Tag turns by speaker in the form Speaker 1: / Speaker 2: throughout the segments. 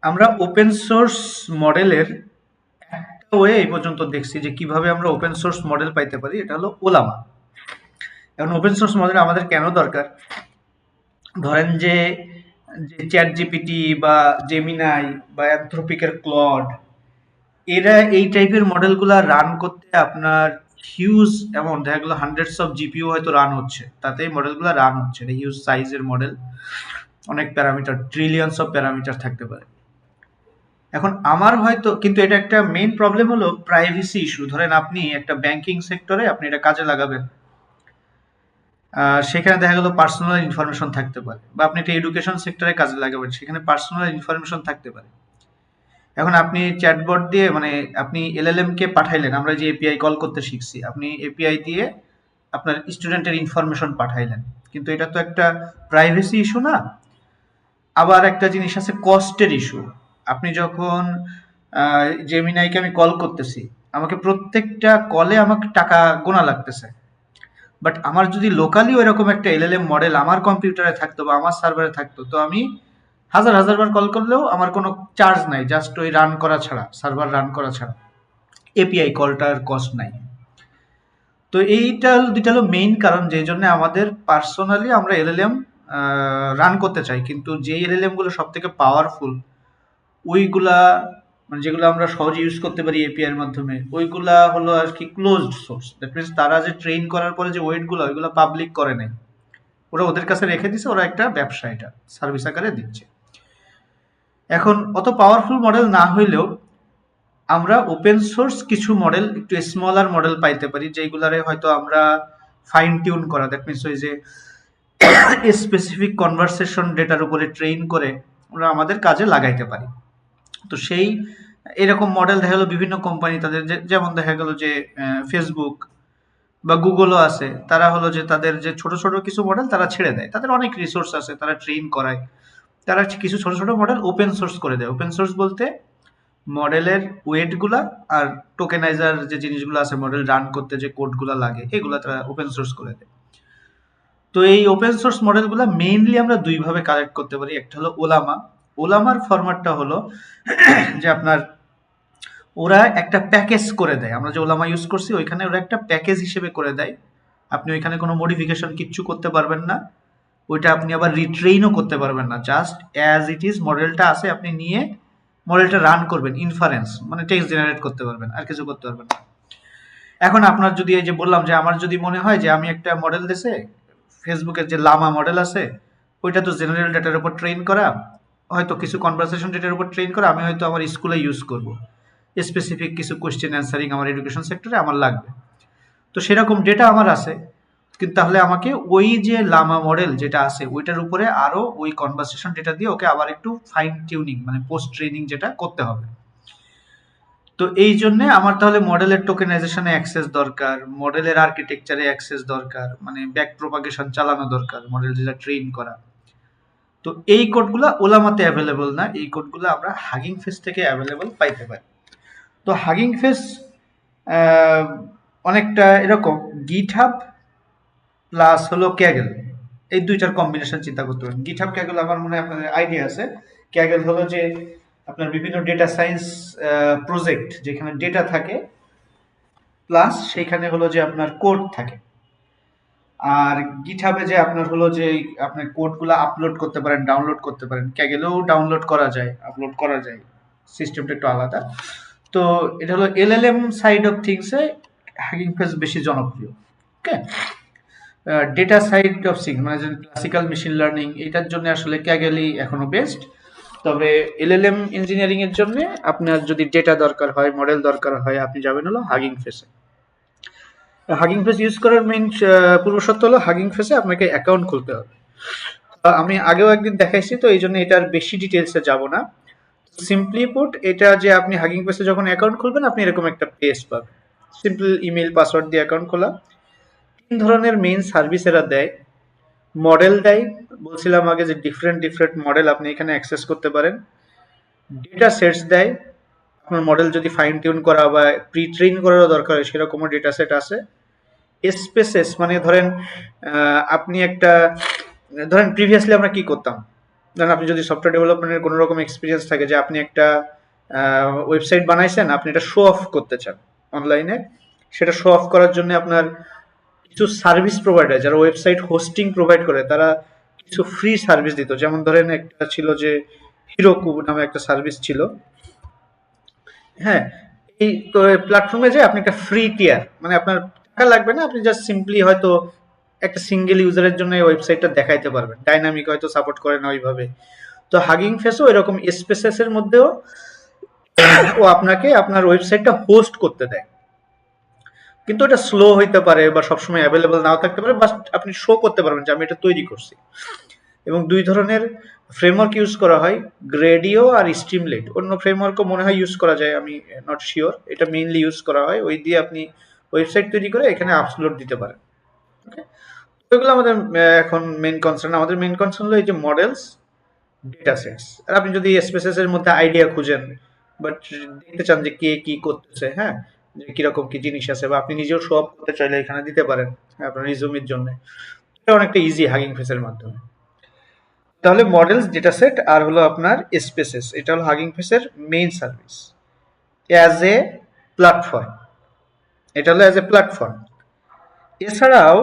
Speaker 1: আমরা open source মডেলের একটা ওয়ে এই পর্যন্ত দেখছি যে কিভাবে আমরা ওপেন সোর্স মডেল পাইতে পারি, এটা হলো ওলামা। এখন ওপেন সোর্স মডেল আমাদের কেন দরকার? ধরেন যে চ্যাট জিপিটি বা জেমিনাই বা অ্যানথ্রোপিকের ক্লড, এরা এই টাইপের মডেলগুলা রান করতে আপনার হিউজ অ্যামাউন্ট, দেখা গেলো হান্ড্রেডস অফ জিপিইউ হয়তো রান হচ্ছে, তাতেই মডেলগুলো রান হচ্ছে। এটা হিউজ সাইজের মডেল, অনেক প্যারামিটার, ট্রিলিয়নস অফ প্যারামিটার থাকতে পারে। এখন আমার হয়তো, কিন্তু এটা একটা মেইন প্রবলেম হলো প্রাইভেসি ইস্যু। ধরেন আপনি একটা ব্যাংকিং সেক্টরে আপনি এটা কাজে লাগাবেন, সেখানে দেখা গেল পার্সোনাল ইনফরমেশন থাকতে পারে, বা আপনি একটা এডুকেশন সেক্টরে কাজে লাগাবেন, সেখানে পার্সোনাল ইনফরমেশন থাকতে পারে। এখন আপনি চ্যাটবট দিয়ে, মানে আপনি এলএলএম কে পাঠাইলেন, আমরা যে এপিআই কল করতে শিখছি, আপনি এপিআই দিয়ে আপনার স্টুডেন্টের ইনফরমেশন পাঠাইলেন, কিন্তু এটা তো একটা প্রাইভেসি ইস্যু না? আবার একটা জিনিস আছে কস্টের ইস্যু। আপনি যখন জেমিনাইকে আমি কল করতেছি, আমাকে প্রত্যেকটা কলে আমাকে টাকা গোনা লাগতেছে। বাট আমার যদি লোকালি ওইরকম একটা এলএলএম মডেল আমার কম্পিউটারে থাকতো বা আমার সার্ভারে থাকতো, তো আমি হাজার হাজার বার কল করলেও আমার কোনো চার্জ নাই, জাস্ট ওই রান করা ছাড়া, সার্ভার রান করা ছাড়া, এপিআই কলটার কস্ট নাই। তো এইটা দুইটা হলো মেইন কারণ যে জন্য আমাদের পার্সোনালি আমরা এলএলএম রান করতে চাই, কিন্তু যে এলএলএম গুলো সব থেকে পাওয়ারফুল ওইগুলা, মানে যেগুলো আমরা সহজে ইউজ করতে পারি এপিআই এর মাধ্যমে, ওইগুলা হলো আর কি ক্লোজড সোর্স। দ্যাট মিনস তারা যে ট্রেন করার পরে যে ওয়েটগুলো, ওইগুলো পাবলিক করে নাই, ওরা ওদের কাছে রেখে দিছে, ওরা একটা ব্যবসা এটা সার্ভিস আকারে দিচ্ছে। এখন অত পাওয়ারফুল মডেল না হইলেও আমরা ওপেন সোর্স কিছু মডেল, একটু স্মলার মডেল পাইতে পারি, যেগুলারে হয়তো আমরা ফাইন টিউন করা, দ্যাট মিনস ওই যে স্পেসিফিক কনভারসেশন ডেটার উপরে ট্রেন করে আমরা আমাদের কাজে লাগাইতে পারি। তো সেই এরকম মডেল দেখা গেলো বিভিন্ন কোম্পানি তাদের, যেমন দেখা গেল যে ফেসবুক বা গুগলও আছে, তারা হলো যে তাদের যে ছোট ছোট কিছু মডেল তারা ছেড়ে দেয়, তাদের অনেক রিসোর্স আছে, তারা ট্রেন করায়, তারা কিছু ছোট ছোট মডেল ওপেন সোর্স করে দেয়। ওপেন সোর্স বলতে মডেলের ওয়েটগুলা আর টোকেনাইজার যে জিনিসগুলো আছে মডেল রান করতে যে কোডগুলো লাগে, এগুলো তারা ওপেন সোর্স করে দেয়। তো এই ওপেন সোর্স মডেলগুলো মেইনলি আমরা দুইভাবে কালেক্ট করতে পারি। একটা হলো ওলামা। ওলামার ফরম্যাটটা হলো যে আপনার ওরা একটা প্যাকেজ করে দেয়, আমরা যে ওলামা ইউজ করছি ওইখানে ওরা একটা প্যাকেজ হিসেবে করে দেয়। আপনি ওইখানে কোনো মডিফিকেশন কিচ্ছু করতে পারবেন না, ওইটা আপনি আবার রিট্রেইনও করতে পারবেন না, জাস্ট অ্যাজ ইট ইজ মডেলটা আছে আপনি নিয়ে মডেলটা রান করবেন, ইনফারেন্স মানে টেক্সট জেনারেট করতে পারবেন, আর কিছু করতে পারবেন না। এখন আপনার যদি, এই যে বললাম যে আমার যদি মনে হয় যে আমি একটা মডেল দিছে, ফেসবুকের যে লামা মডেল আছে, ওইটা তো জেনারেল ডেটার উপর ট্রেন করা, হয়তো কিছু কনভারসেশন ডেটার উপর ট্রেন করা, আমি হয়তো আমার স্কুলে ইউজ করব, স্পেসিফিক কিছু কোয়েশ্চেন অ্যান্সারিং আমার এডুকেশন সেক্টরে আমার লাগবে। তো সেরকম ডেটা আমার আছে, কিন্তু তাহলে আমাকে ওই যে লামা মডেল যেটা আছে ওইটার উপরে আরো ওই কনভারসেশন ডেটা দিয়ে ওকে আবার একটু ফাইন টিউনিং, মানে পোস্ট ট্রেনিং যেটা করতে হবে। তো এই জন্য আমার তাহলে মডেলের টোকেনাইজেশনে অ্যাক্সেস দরকার, মডেলের আর্কিটেকচারে অ্যাক্সেস দরকার, মানে ব্যাক প্রপাগেশন চালানো দরকার মডেল যেটা ট্রেন করা। তো এই কোডগুলা ওলামাতে অ্যাভেলেবল না, এই কোডগুলো আমরা হাগিং ফেস থেকে অ্যাভেলেবল পাইতে পারি। তো হাগিং ফেস অনেকটা এরকম গিটহাব প্লাস হলো ক্যাগেল, এই দুইটার কম্বিনেশন চিন্তা করতে পারেন। গিটহাব ক্যাগেল আমার মনে হয় আপনাদের আইডিয়া আছে। ক্যাগেল হলো যে আপনার বিভিন্ন ডেটা সায়েন্স প্রজেক্ট যেখানে ডেটা থাকে প্লাস সেইখানে হলো যে আপনার কোড থাকে। আর গিটহাবে যে আপনার হলো যে আপনার কোডগুলো আপলোড করতে পারেন, ডাউনলোড করতে পারেন, ক্যাগেলেও ডাউনলোড করা যায়, আপলোড করা যায়, সিস্টেমটা একটু আলাদা। তো এটা হলো এলএলএম সাইড অফ থিংসে হাগিং ফেস বেশি জনপ্রিয়। Okay, data side of things মানে ক্লাসিক্যাল মেশিন লার্নিং, এটার জন্য আসলে ক্যাগেলই এখনো বেস্ট। তবে এলএলএম ইঞ্জিনিয়ারিং এর জন্য আপনার যদি ডেটা দরকার হয়, মডেল দরকার হয়, আপনি যাবেন হলো হাগিং ফেসে। হাগিং ফেস ইউজ করার মেইন পূর্ব শর্ত হলো হাগিং ফেসে আপনাকে অ্যাকাউন্ট খুলতে হবে। আমি আগেও একদিন দেখাইছি, তো এই জন্য এটার বেশি ডিটেলসে যাব না। সিম্পলি পুট, এটা যে আপনি হাগিং ফেসে যখন অ্যাকাউন্ট খুলবেন আপনি এরকম একটা পেজ পাবেন, সিম্পল ইমেল পাসওয়ার্ড দিয়ে অ্যাকাউন্ট খোলা। 3 ধরনের মেইন সার্ভিস এরা দেয়। মডেল দেয়, বলছিলাম আগে যে ডিফারেন্ট ডিফারেন্ট মডেল আপনি এখানে অ্যাক্সেস করতে পারেন। ডেটা সেটস দেয়, আপনার মডেল যদি ফাইন টিউন করা বা প্রি ট্রেন করারও দরকার হয় সেরকমও ডেটা সেট আছে। স্পেসেস মানে ধরেন আপনি একটা, ধরেন প্রিভিয়াসলি আমরা কি করতাম, ধরেন আপনি যদি সফটওয়্যার ডেভেলপমেন্টের কোনো রকম এক্সপিরিয়েন্স থাকে যে আপনি একটা ওয়েবসাইট বানাইছেন, আপনি এটা শো অফ করতে চান অনলাইনে, সেটা শো অফ করার জন্য আপনার কিছু সার্ভিস প্রোভাইডার যারা ওয়েবসাইট হোস্টিং প্রোভাইড করে তারা কিছু ফ্রি সার্ভিস দিত। যেমন ধরেন একটা ছিল যে হিরোকু নামে একটা সার্ভিস ছিল। হ্যাঁ, এই তো প্ল্যাটফর্মে যে আপনি একটা ফ্রি টিয়ার, মানে আপনার টাকা লাগবে না, আপনি জাস্ট সিম্পলি হয়তো একটা সিঙ্গেল ইউজারের জন্য এই ওয়েবসাইটটা দেখাইতে পারবেন। ডাইনামিক হয়তো সাপোর্ট করে না ওইভাবে। তো হাগিং ফেসও এরকম স্পেসেস এর মধ্যেও ও আপনাকে আপনার ওয়েবসাইটটা হোস্ট করতে দেয়, কিন্তু এটা স্লো হইতে পারে বা সবসময় অ্যাভেলেবল নাও থাকতে পারে, বাট আপনি শো করতে পারবেন যে আমি এটা তৈরি করছি। এবং দুই ধরনের ফ্রেমওয়ার্ক ইউজ করা হয়, গ্রেডিও আর স্ট্রিমলেট। অন্য ফ্রেমওয়ার্কও মনে হয় ইউজ করা যায়, আমি নট শিওর। এটা মেইনলি ইউজ করা হয়, ওই দিয়ে আপনি ওয়েবসাইট তৈরি করে এখানে আপলোড দিতে পারেন। ওকে, এগুলো আমাদের এখন মেইন কনসার্ন। আমাদের মেইন কনসার্ন হলো এই যে মডেলস, ডেটা সেটস। আর আপনি যদি স্পেসেস এর মধ্যে আইডিয়া খুঁজেন বাট দেখতে চান যে কে কি করতেছে, হ্যাঁ, যে কিরকম কি জিনিস আছে, বা আপনি নিজেও শো অফ করতে চাইলে এখানে দিতে পারেন আপনার রিজুমের জন্য। এটা অনেকটা ইজি হাগিং ফেসের মাধ্যমে। তাহলে মডেলস, ডেটা সেট আর হলো আপনার স্পেসেস, এটা হলো হাগিং ফেসের main service as a platform. এটা হলো অ্যাজ এ প্ল্যাটফর্ম। এছাড়াও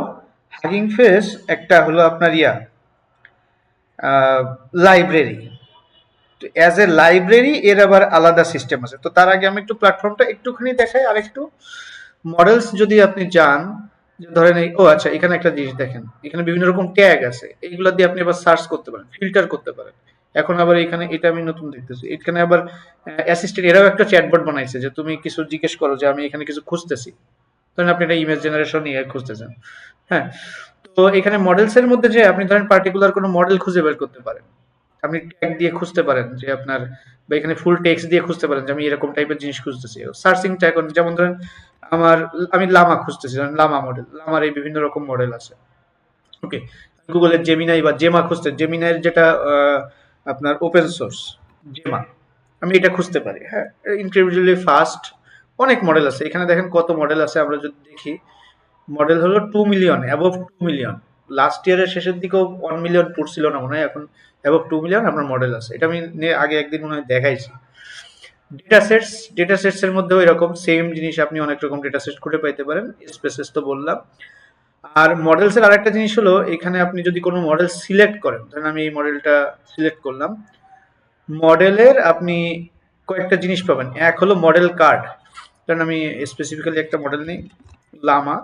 Speaker 1: হাগিং ফেস একটা হলো আপনার লাইব্রেরি। তো অ্যাজ এ লাইব্রেরি এর আবার আলাদা সিস্টেম আছে। তো তার আগে আমি একটু প্ল্যাটফর্মটা একটুখানি দেখাই আর একটু। মডেলস যদি আপনি যান, যে ধরেন এই, ও আচ্ছা, এখানে একটা জিনিস দেখেন, এখানে বিভিন্ন রকম ট্যাগ আছে, এইগুলো দিয়ে আপনি আবার সার্চ করতে পারেন, ফিল্টার করতে পারেন। এখন আবার এখানে এটা আমি নতুন দেখতেছি, এখানে আবার অ্যাসিস্ট্যান্ট, এরাও একটা চ্যাটবট বানাইছে যে তুমি কিছু জিজ্ঞেস করো যে আমি এখানে কিছু খুঁজতেছি, ধরেন আপনি একটা ইমেজ জেনারেশন নিয়ে খুঁজতেছেন। হ্যাঁ, তো এখানে মডেলস এর মধ্যে যে আপনি ধরেন পার্টিকুলার কোনো মডেল খুঁজে বের করতে পারেন, আপনি ট্যাগ দিয়ে খুঁজতে পারেন যে আপনার, বা এখানে ফুল টেক্সট দিয়ে খুঁজতে পারেন যে আমি এরকম টাইপের জিনিস খুঁজতেছি। সার্চিংটা এখন যেমন ধরেন আমার, আমি লামা খুঁজতেছি, ধরেন লামা মডেল, লামার এই বিভিন্ন রকম মডেল আছে। ওকে, গুগলের জেমিনাই বা জেমা খুঁজতে, জেমিনাইয়ের যেটা আপনার ওপেন সোর্স জেমা, আমি এটা খুঁজতে পারি। হ্যাঁ, ইনক্রেডিবলি ফাস্ট, অনেক মডেল আছে এখানে। দেখেন কত মডেল আছে, আমরা যদি দেখি, মডেল হলো 2 মিলিয়ন, অ্যাবভ 2 মিলিয়ন। লাস্ট ইয়ারের শেষের দিকেও 1 মিলিয়ন পড়ছিল না মনে হয়, এখন অ্যাবভ 2 মিলিয়ন আপনার মডেল আছে। এটা আমি আগে একদিন মনে হয় দেখাইছি। ডেটা সেটস, ডেটা সেটস এর মধ্যেও এরকম সেম জিনিস, আপনি অনেক রকম ডেটা সেট খুঁজে পাইতে পারেন। স্পেসেস তো বললাম। আর মডেলস এর আরেকটা জিনিস হলো, এখানে আপনি যদি কোনো মডেল সিলেক্ট করেন, ধরেন আমি এই মডেলটা সিলেক্ট করলাম, মডেলের আপনি কয়েকটা জিনিস পাবেন। এক হলো মডেল কার্ড, কারণ আমি স্পেসিফিক্যালি একটা মডেল নিই, লামা,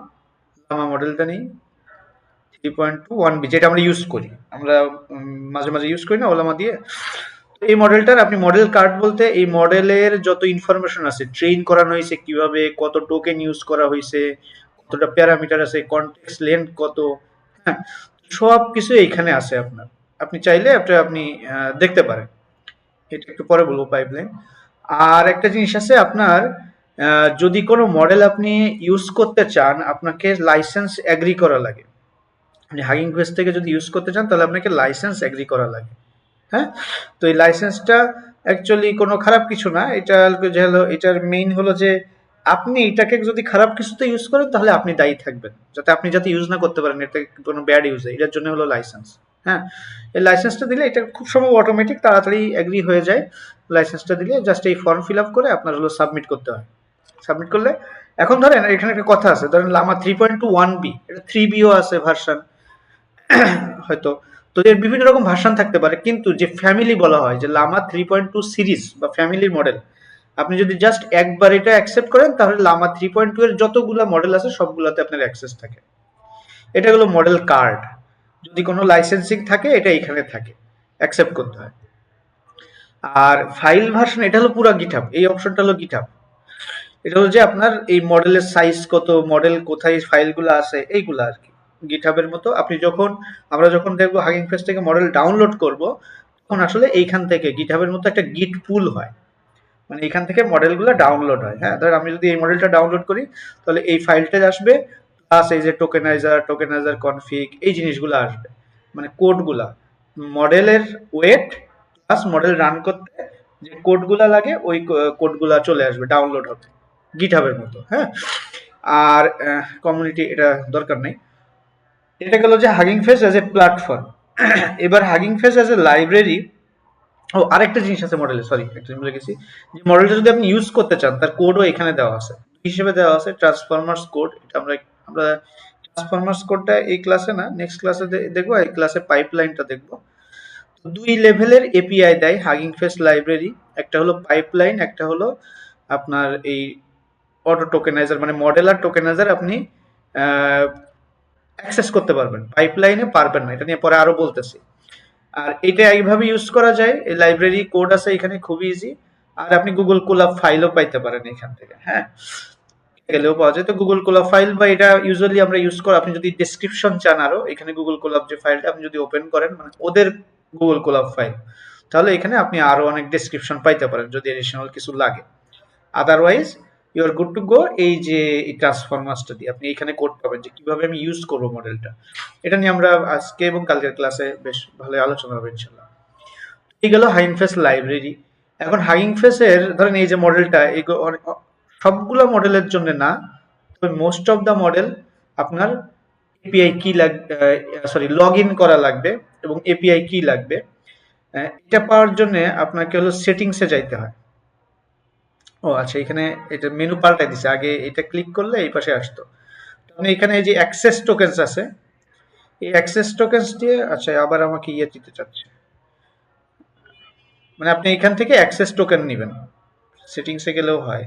Speaker 1: লামা মডেলটা নিই 3.2 1B, যেটা আমরা ইউজ করি, আমরা মাঝে মাঝে ইউজ করি না ওলামা দিয়ে। এই মডেলটার আপনি মডেল কার্ড বলতে এই মডেলের যত ইনফরমেশন আছে, ট্রেন করানো হয়েছে কিভাবে, কত টোকেন ইউজ করা হয়েছে, কতটা প্যারামিটার আছে, কনটেক্সট লেন্থ কত, হ্যাঁ, সব কিছু এইখানে আছে আপনার। আপনি চাইলে আপনি দেখতে পারেন। এটা একটু পরে বলবো পাইপলাইন। আর একটা জিনিস আছে আপনার, যদি কোনো মডেল আপনি ইউজ করতে চান, আপনাকে লাইসেন্স এগ্রি করা লাগে। আপনি হাগিং ফেস থেকে যদি ইউজ করতে চান তাহলে আপনাকে লাইসেন্স এগ্রি করা লাগে। হ্যাঁ, তো এই লাইসেন্সটা অ্যাকচুয়ালি কোনো খারাপ কিছু না। এটা যে হলো, এটার মেইন হলো যে আপনি এটাকে যদি খারাপ কিছুতে ইউজ করেন তাহলে আপনি দায়ী থাকবেন, যাতে ইউজ না করতে পারেন এটা কোনো ব্যাড ইউজ, এটার জন্য হলো লাইসেন্স। হ্যাঁ, এই লাইসেন্সটা দিলে এটা খুব সম্ভব অটোমেটিক তাড়াতাড়ি এগ্রি হয়ে যায়। লাইসেন্সটা দিলে জাস্ট এই ফর্ম ফিল আপ করে আপনার হলো সাবমিট করতে হয়। সাবমিট করলে, এখন ধরেন এখানে একটা কথা আছে, ধরেন লামা 3.2 1B, এটা 3Bও আছে ভার্সন হয়তো। তো এর বিভিন্ন রকম ভার্সন থাকতে পারে, কিন্তু যে ফ্যামিলি বলা হয় যে লামা 3.2 সিরিজ বা ফ্যামিলির মডেল, আপনি যদি জাস্ট একবার এটা অ্যাকসেপ্ট করেন তাহলে লামা 3.2 এর যতগুলো মডেল আছে সবগুলোতে আপনার অ্যাক্সেস থাকে। এটা হলো মডেল কার্ড। যদি কোনো লাইসেন্সিং থাকে এটা এখানে থাকে, অ্যাকসেপ্ট করতে হয়। আর ফাইল ভার্সন, এটা হলো পুরো গিটহাব, এই অপশনটা হলো গিটহাব। এটা হলো যে আপনার এই মডেলের সাইজ কত, মডেল কোথায়, ফাইলগুলো আছে, এইগুলো আর কি। গিটহাবের মতো আপনি যখন, আমরা যখন দেখবো হাগিং ফেস থেকে মডেল ডাউনলোড করব, তখন আসলে এইখান থেকে গিটহাবের মতো একটা গিট পুল হয়, মানে এখান থেকে মডেলগুলো ডাউনলোড হয়। হ্যাঁ, ধর আমি যদি এই মডেলটা ডাউনলোড করি তাহলে এই ফাইলটা আসবে, প্লাস এই যে টোকেনাইজার কনফিগ, এই জিনিসগুলো আসবে, মানে কোডগুলা, মডেলের ওয়েট প্লাস মডেল রান করতে যে কোডগুলা লাগে ওই কোডগুলা চলে আসবে, ডাউনলোড হবে গিটহাবের মতো। হ্যাঁ, আর কমিউনিটি এটা দরকার নেই। এটা গেল যে Hugging Face as a platform. এবার Hugging Face as a library, ও আরেকটা জিনিস আছে মডেলে, সরি একটা জিনিস ভুলে গেছি, যে মডেলটা যদি আপনি ইউজ করতে চান তার কোডও এখানে দেওয়া আছে, হিসেবে দেওয়া আছে ট্রান্সফরমার্স কোড। এটা আমরা ট্রান্সফরমার্স কোডটা এই ক্লাসে না, নেক্সট ক্লাসে দেখবো, এই ক্লাসে পাইপলাইনটা দেখবো। তো দুই লেভেলের এপিআই দেয় হাগিং ফেস লাইব্রেরি, একটা হলো পাইপলাইন, একটা হলো আপনার এই অটো টোকেনাইজার, মানে মডেল আর টোকেনাইজার আপনি অ্যাক্সেস করতে পারবেন, পাইপলাইনে পারবেন না, এটা নিয়ে পরে আরো বলতেছি। আর এটা এইভাবে ইউজ করা যায়, এই লাইব্রেরি কোড আছে এখানে, খুবই ইজি। আর আপনি গুগল কোলাব ফাইলও পাইতে পারেন এখান থেকে, হ্যাঁ, গেলেও পাওয়া যায়। তো গুগল কোলাব ফাইল বা এটা ইউজুয়ালি আমরা ইউজ করি, আপনি যদি ডেসক্রিপশন চান আরো, এখানে গুগল কোলাব যে ফাইলটা আপনি যদি ওপেন করেন, মানে ওদের গুগল কোলাব ফাইল, তাহলে এখানে আপনি আরো অনেক ডেসক্রিপশন পাইতে পারেন যদি এডিশনাল কিছু লাগে। Otherwise you are good to go. এই যে এই ট্রান্সফরমার্সটা দিয়ে আপনি এখানে কোড পাবেন যে কিভাবে আমি ইউজ করবো মডেলটা, এটা নিয়ে আমরা আজকে এবং কালকের ক্লাসে বেশ ভালো আলোচনা হবে ইনশাল্লাহ। এই গেল হাগিং ফেস লাইব্রেরি। এখন হাগিং ফেসের ধরেন এই যে মডেলটা, এই সবগুলো মডেলের জন্য না, তবে মোস্ট অফ দ্য মডেল আপনার এপিআই কি লাগবে, সরি লগ ইন করা লাগবে এবং এপিআই কি লাগবে। এটা পাওয়ার জন্য আপনাকে হলো সেটিংসে যাইতে হয়। ও আচ্ছা, এখানে এটা মেনু পাল্টাই দিছে, আগে এটা ক্লিক করলে এই পাশে আসতো। মানে এখানে এই যে অ্যাক্সেস টোকেন্স আছে, এই অ্যাক্সেস টোকেন্স দিয়ে, আচ্ছা আবার আমাকে ইয়ে দিতে চাচ্ছে, মানে আপনি এখান থেকে অ্যাক্সেস টোকেন নেবেন, সেটিংসে গেলেও হয়,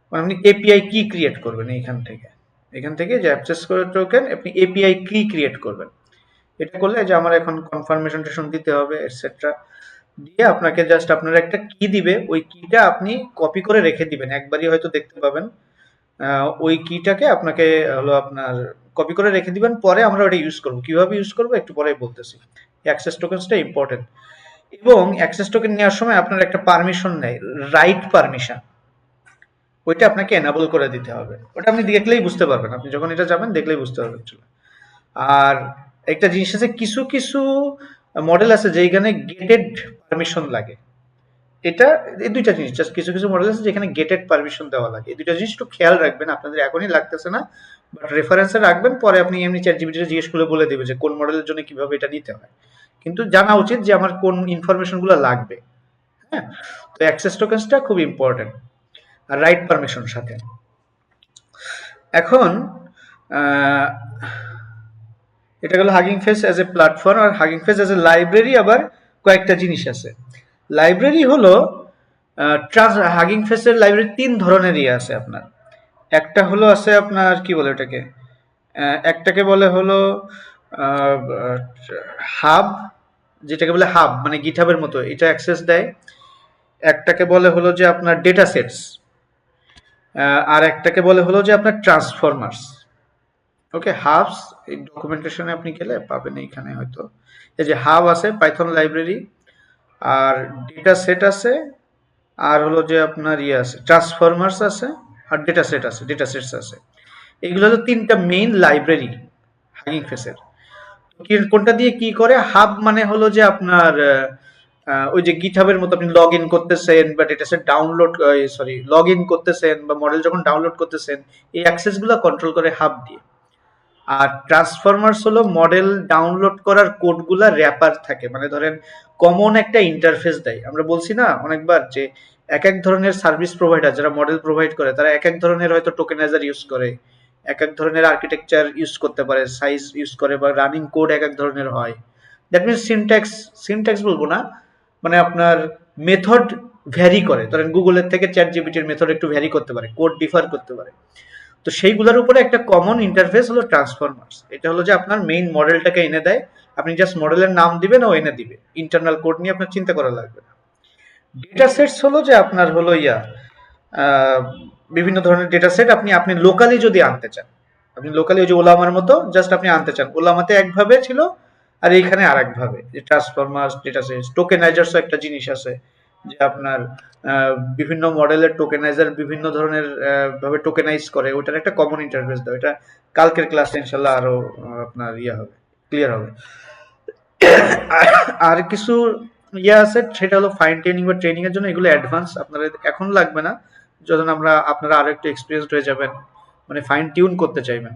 Speaker 1: মানে আপনি এপিআই কি ক্রিয়েট করবেন এইখান থেকে, এখান থেকে যে অ্যাক্সেস টোকেন আপনি এপিআই কি ক্রিয়েট করবেন। এটা করলে যে আমার এখন কনফার্মেশন টেশন দিতে হবে এটসেট্রা, দিয়ে আপনাকে জাস্ট আপনার একটা কি দিবে, ওই কিটা আপনি কপি করে রেখে দিবেন, একবারই হয়তো দেখতে পাবেন। ওই কিটাকে আপনাকে হলো আপনার কপি করে রেখে দিবেন, পরে আমরা ওটা ইউজ করবো, কিভাবে ইউজ করবো একটু পরেই বলতেছি। অ্যাক্সেস টোকেনসটা ইম্পর্টেন্ট, এবং অ্যাক্সেস টোকেন নেওয়ার সময় আপনার একটা পারমিশন নেয়, রাইট পারমিশন, ওইটা আপনাকে এনাবল করে দিতে হবে। ওটা আপনি দেখলেই বুঝতে পারবেন, আপনি যখন এটা যাবেন দেখলেই বুঝতে পারবেন। আর একটা জিনিস আছে, কিছু কিছু মডেল আছে যেখানে গেটেড পারমিশন লাগে। এটা এই দুইটা জিনিস, জাস্ট কিছু কিছু মডেল আছে যেখানে গেটেড পারমিশন দেওয়া লাগে, এই দুইটা জিনিস একটু খেয়াল রাখবেন, আপনাদের এখনই লাগতেছে না, বাট রেফারেন্সে রাখবেন, পরে আপনি এমনি চ্যাট জিপিটিতে জিজ্ঞেস করে বলে দিবে যে কোন মডেলের জন্য কিভাবে এটা নিতে হয়। কিন্তু জানা উচিত যে আমার কোন ইনফরমেশন গুলো লাগবে। হ্যাঁ, তো অ্যাক্সেস টোকেন্সটা খুব ইম্পর্টেন্ট, আর রাইট পারমিশন সাথে। এখন এটা গেল Hugging Face as a platform. আর Hugging Face as a library আবার কয়েকটা জিনিস আছে। লাইব্রেরি হলো হাগিং ফেসের লাইব্রেরি তিন ধরনের ইয়ে আছে আপনার। একটা হলো আছে আপনার কি বলে ওটাকে, একটাকে বলে হলো হাব, যেটাকে বলে হাব মানে গিটহাবের মতো, এটা অ্যাক্সেস দেয়। একটাকে বলে হলো যে আপনার ডেটা সেটস, আর একটাকে বলে হলো যে আপনার ট্রান্সফরমার্স। ওকে, হাবস এই ডকুমেন্টেশনে আপনি গেলে পাবেন, এইখানে হয়তো এই যে হাব আছে পাইথন লাইব্রেরি, আর ডেটা সেট আছে, আর হলো যে আপনার ইয়ে আছে ট্রান্সফরমার্স আছে, আর ডেটা সেট আছে, ডেটা সেটস আছে। এগুলো হলো তিনটা মেইন লাইব্রেরি হাগিং ফেসের। কোনটা দিয়ে কি করে, হাব মানে হলো যে আপনার ওই যে গিটহাবের মতো আপনি লগ ইন করতেছেন বা data set download, sorry log in করতেছেন বা মডেল যখন ডাউনলোড করতেছেন, এই অ্যাক্সেস গুলো কন্ট্রোল করে হাব দিয়ে। আর ট্রান্সফরমার্স হলো মডেল ডাউনলোড করার কোডগুলা র্যাপার থাকে, মানে ধরেন কমন একটা ইন্টারফেস দেয়। আমরা বলছি না অনেকবার যে এক এক ধরনের সার্ভিস প্রোভাইডার যারা মডেল প্রোভাইড করে, তারা এক এক ধরনের হয়তো টোকেনাইজার ইউজ করে, এক এক ধরনের আর্কিটেকচার ইউজ করতে পারে, সাইজ ইউজ করে, বা রানিং কোড এক এক ধরনের হয়। দ্যাট মিনস সিনট্যাক্স, সিনট্যাক্স বলবো না, মানে আপনার মেথড ভ্যারি করে। ধরেন গুগলের থেকে চ্যাট জিপিটির মেথড একটু ভ্যারি করতে পারে, কোড ডিফার করতে পারে। তো সেইগুলোর উপরে একটা কমন ইন্টারফেস হলো ট্রান্সফরমার্স। এটা হলো যে আপনার মেইন মডেলটাকে এনে দেয়, আপনি জাস্ট মডেলের নাম দিবেন ও এনে দিবে, ইন্টারনাল কোড নিয়ে আপনার চিন্তা করা লাগবে না। ডেটা সেটস হলো যে আপনার হলো বিভিন্ন ধরনের ডেটা সেট আপনি আপনি লোকালি যদি আনতে চান, আপনি লোকালি ওই যে ওলামার মতো জাস্ট আপনি আনতে চান, ওলামাতে একভাবে ছিল আর এইখানে আর একভাবে, যে ট্রান্সফরমার্স ডেটা সেটস। টোকেনাইজার্সও একটা জিনিস আছে, যে আপনার বিভিন্ন মডেলের টোকেনাইজার বিভিন্ন ধরনের ভাবে টোকেনাইজ করে, ওটার একটা কমন ইন্টারফেস দাও। এটা কালকের ক্লাসে ইনশাল্লাহ আরো আপনার হবে, ক্লিয়ার হবে। আর কিছু আছে, সেটা হলো ফাইন টিউনিং বা ট্রেনিং এর জন্য, এগুলো অ্যাডভান্স, আপনারা এখন লাগবে না, যখন আপনারা আরো একটু এক্সপিরিয়েন্সড হয়ে যাবেন, মানে ফাইন টিউন করতে চাইবেন।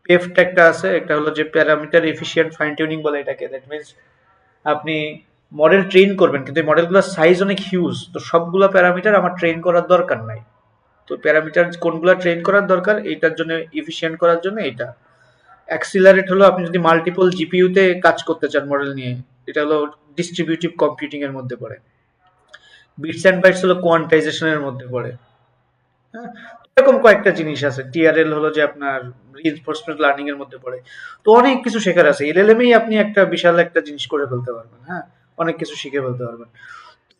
Speaker 1: পেফট একটা আছে, একটা হলো যে প্যারামিটার এফিশিয়েন্ট ফাইন টিউনিং বলে এটাকে। দ্যাট মিনস আপনি মডেল ট্রেন করবেন কিন্তু এই মডেলগুলোর সাইজ অনেক হিউজ, তো সবগুলো প্যারামিটার আমার ট্রেন করার দরকার নাই। তো প্যারামিটার কোনগুলো ট্রেন করার দরকার এইটার জন্য, এফিশিয়েন্ট করার জন্য এটা। অ্যাক্সিলারেট হলো আপনি যদি মাল্টিপল জিপিইউতে কাজ করতে চান মডেল নিয়ে, এটা হলো ডিস্ট্রিবিউটিভ কম্পিউটিং এর মধ্যে পড়ে। বিটস এন্ড বাইটস হলো কোয়ান্টাইজেশনের মধ্যে পড়ে। হ্যাঁ, এরকম কয়েকটা জিনিস আছে। টিআরএল হলো যে আপনার রিইনফোর্সমেন্ট লার্নিং এর মধ্যে পড়ে। তো অনেক কিছু শেখার আছে। এলএলএম এই আপনি একটা বিশাল একটা জিনিস করে ফেলতে পারবেন। হ্যাঁ, অনেক কিছু শিখে ফেলতে পারবেন।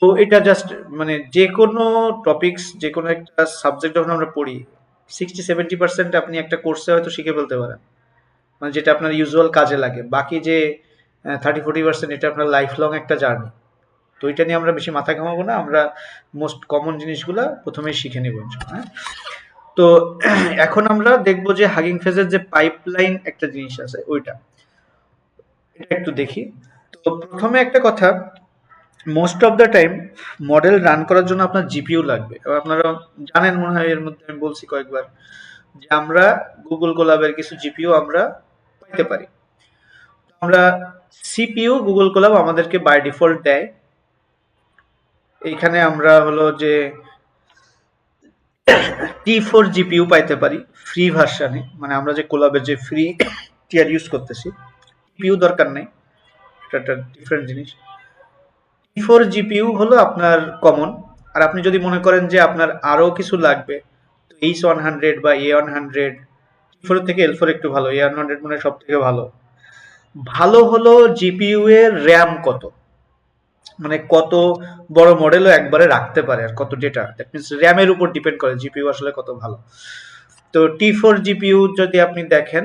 Speaker 1: তো এটা জাস্ট মানে যে কোনো টপিকস, যে কোনো একটা সাবজেক্ট যখন আমরা পড়ি, 60-70% আপনি একটা কোর্সে হয়তো শিখে ফেলতে পারেন, মানে যেটা আপনার ইউজুয়াল কাজে লাগে। বাকি যে 30-40% এটা আপনার লাইফ লং একটা জার্নি। তো এটা নিয়ে আমরা বেশি মাথা ঘামাবো না, আমরা মোস্ট কমন জিনিসগুলা প্রথমেই শিখে নেব। হ্যাঁ, তো এখন আমরা দেখবো যে হাগিং ফেজের যে পাইপলাইন একটা জিনিস আছে ওইটা, এটা একটু দেখি। তো প্রথমে একটা কথা, most of the time model run করার জন্য আপনার জিপিইউ লাগবে। এবার আপনারা জানেন মনে হয়, এর মধ্যে আমি বলছি কয়েকবার যে আমরা গুগল কোলাবের কিছু জিপিইউ আমরা পাইতে পারি। আমরা সিপিইউ গুগল কোলাব আমাদেরকে বাই ডিফল্ট দেয়। এইখানে আমরা হলো যে T4 জিপিইউ পাইতে পারি ফ্রি ভার্সনে, মানে আমরা যে কোলাবের যে ফ্রি টিয়ার ইউজ করতেছি, জিপিইউ দরকার নেই, এটা একটা ডিফারেন্ট জিনিস। T4 জিপিইউ হলো আপনার কমন। আর আপনি যদি মনে করেন যে আপনার আরো কিছু লাগবে, তো H100 বা A100, T4 থেকে L4 একটু ভালো, A100 মনে হয় সব থেকে ভালো। ভালো হলো জিপিইউ এর র্যাম কত, মানে কত বড় মডেলও একবারে রাখতে পারে, আর কত ডেটা, দ্যাট মিনস র্যামের উপর ডিপেন্ড করে জিপিইউ আসলে কত ভালো। তো T4 জিপিইউ যদি আপনি দেখেন,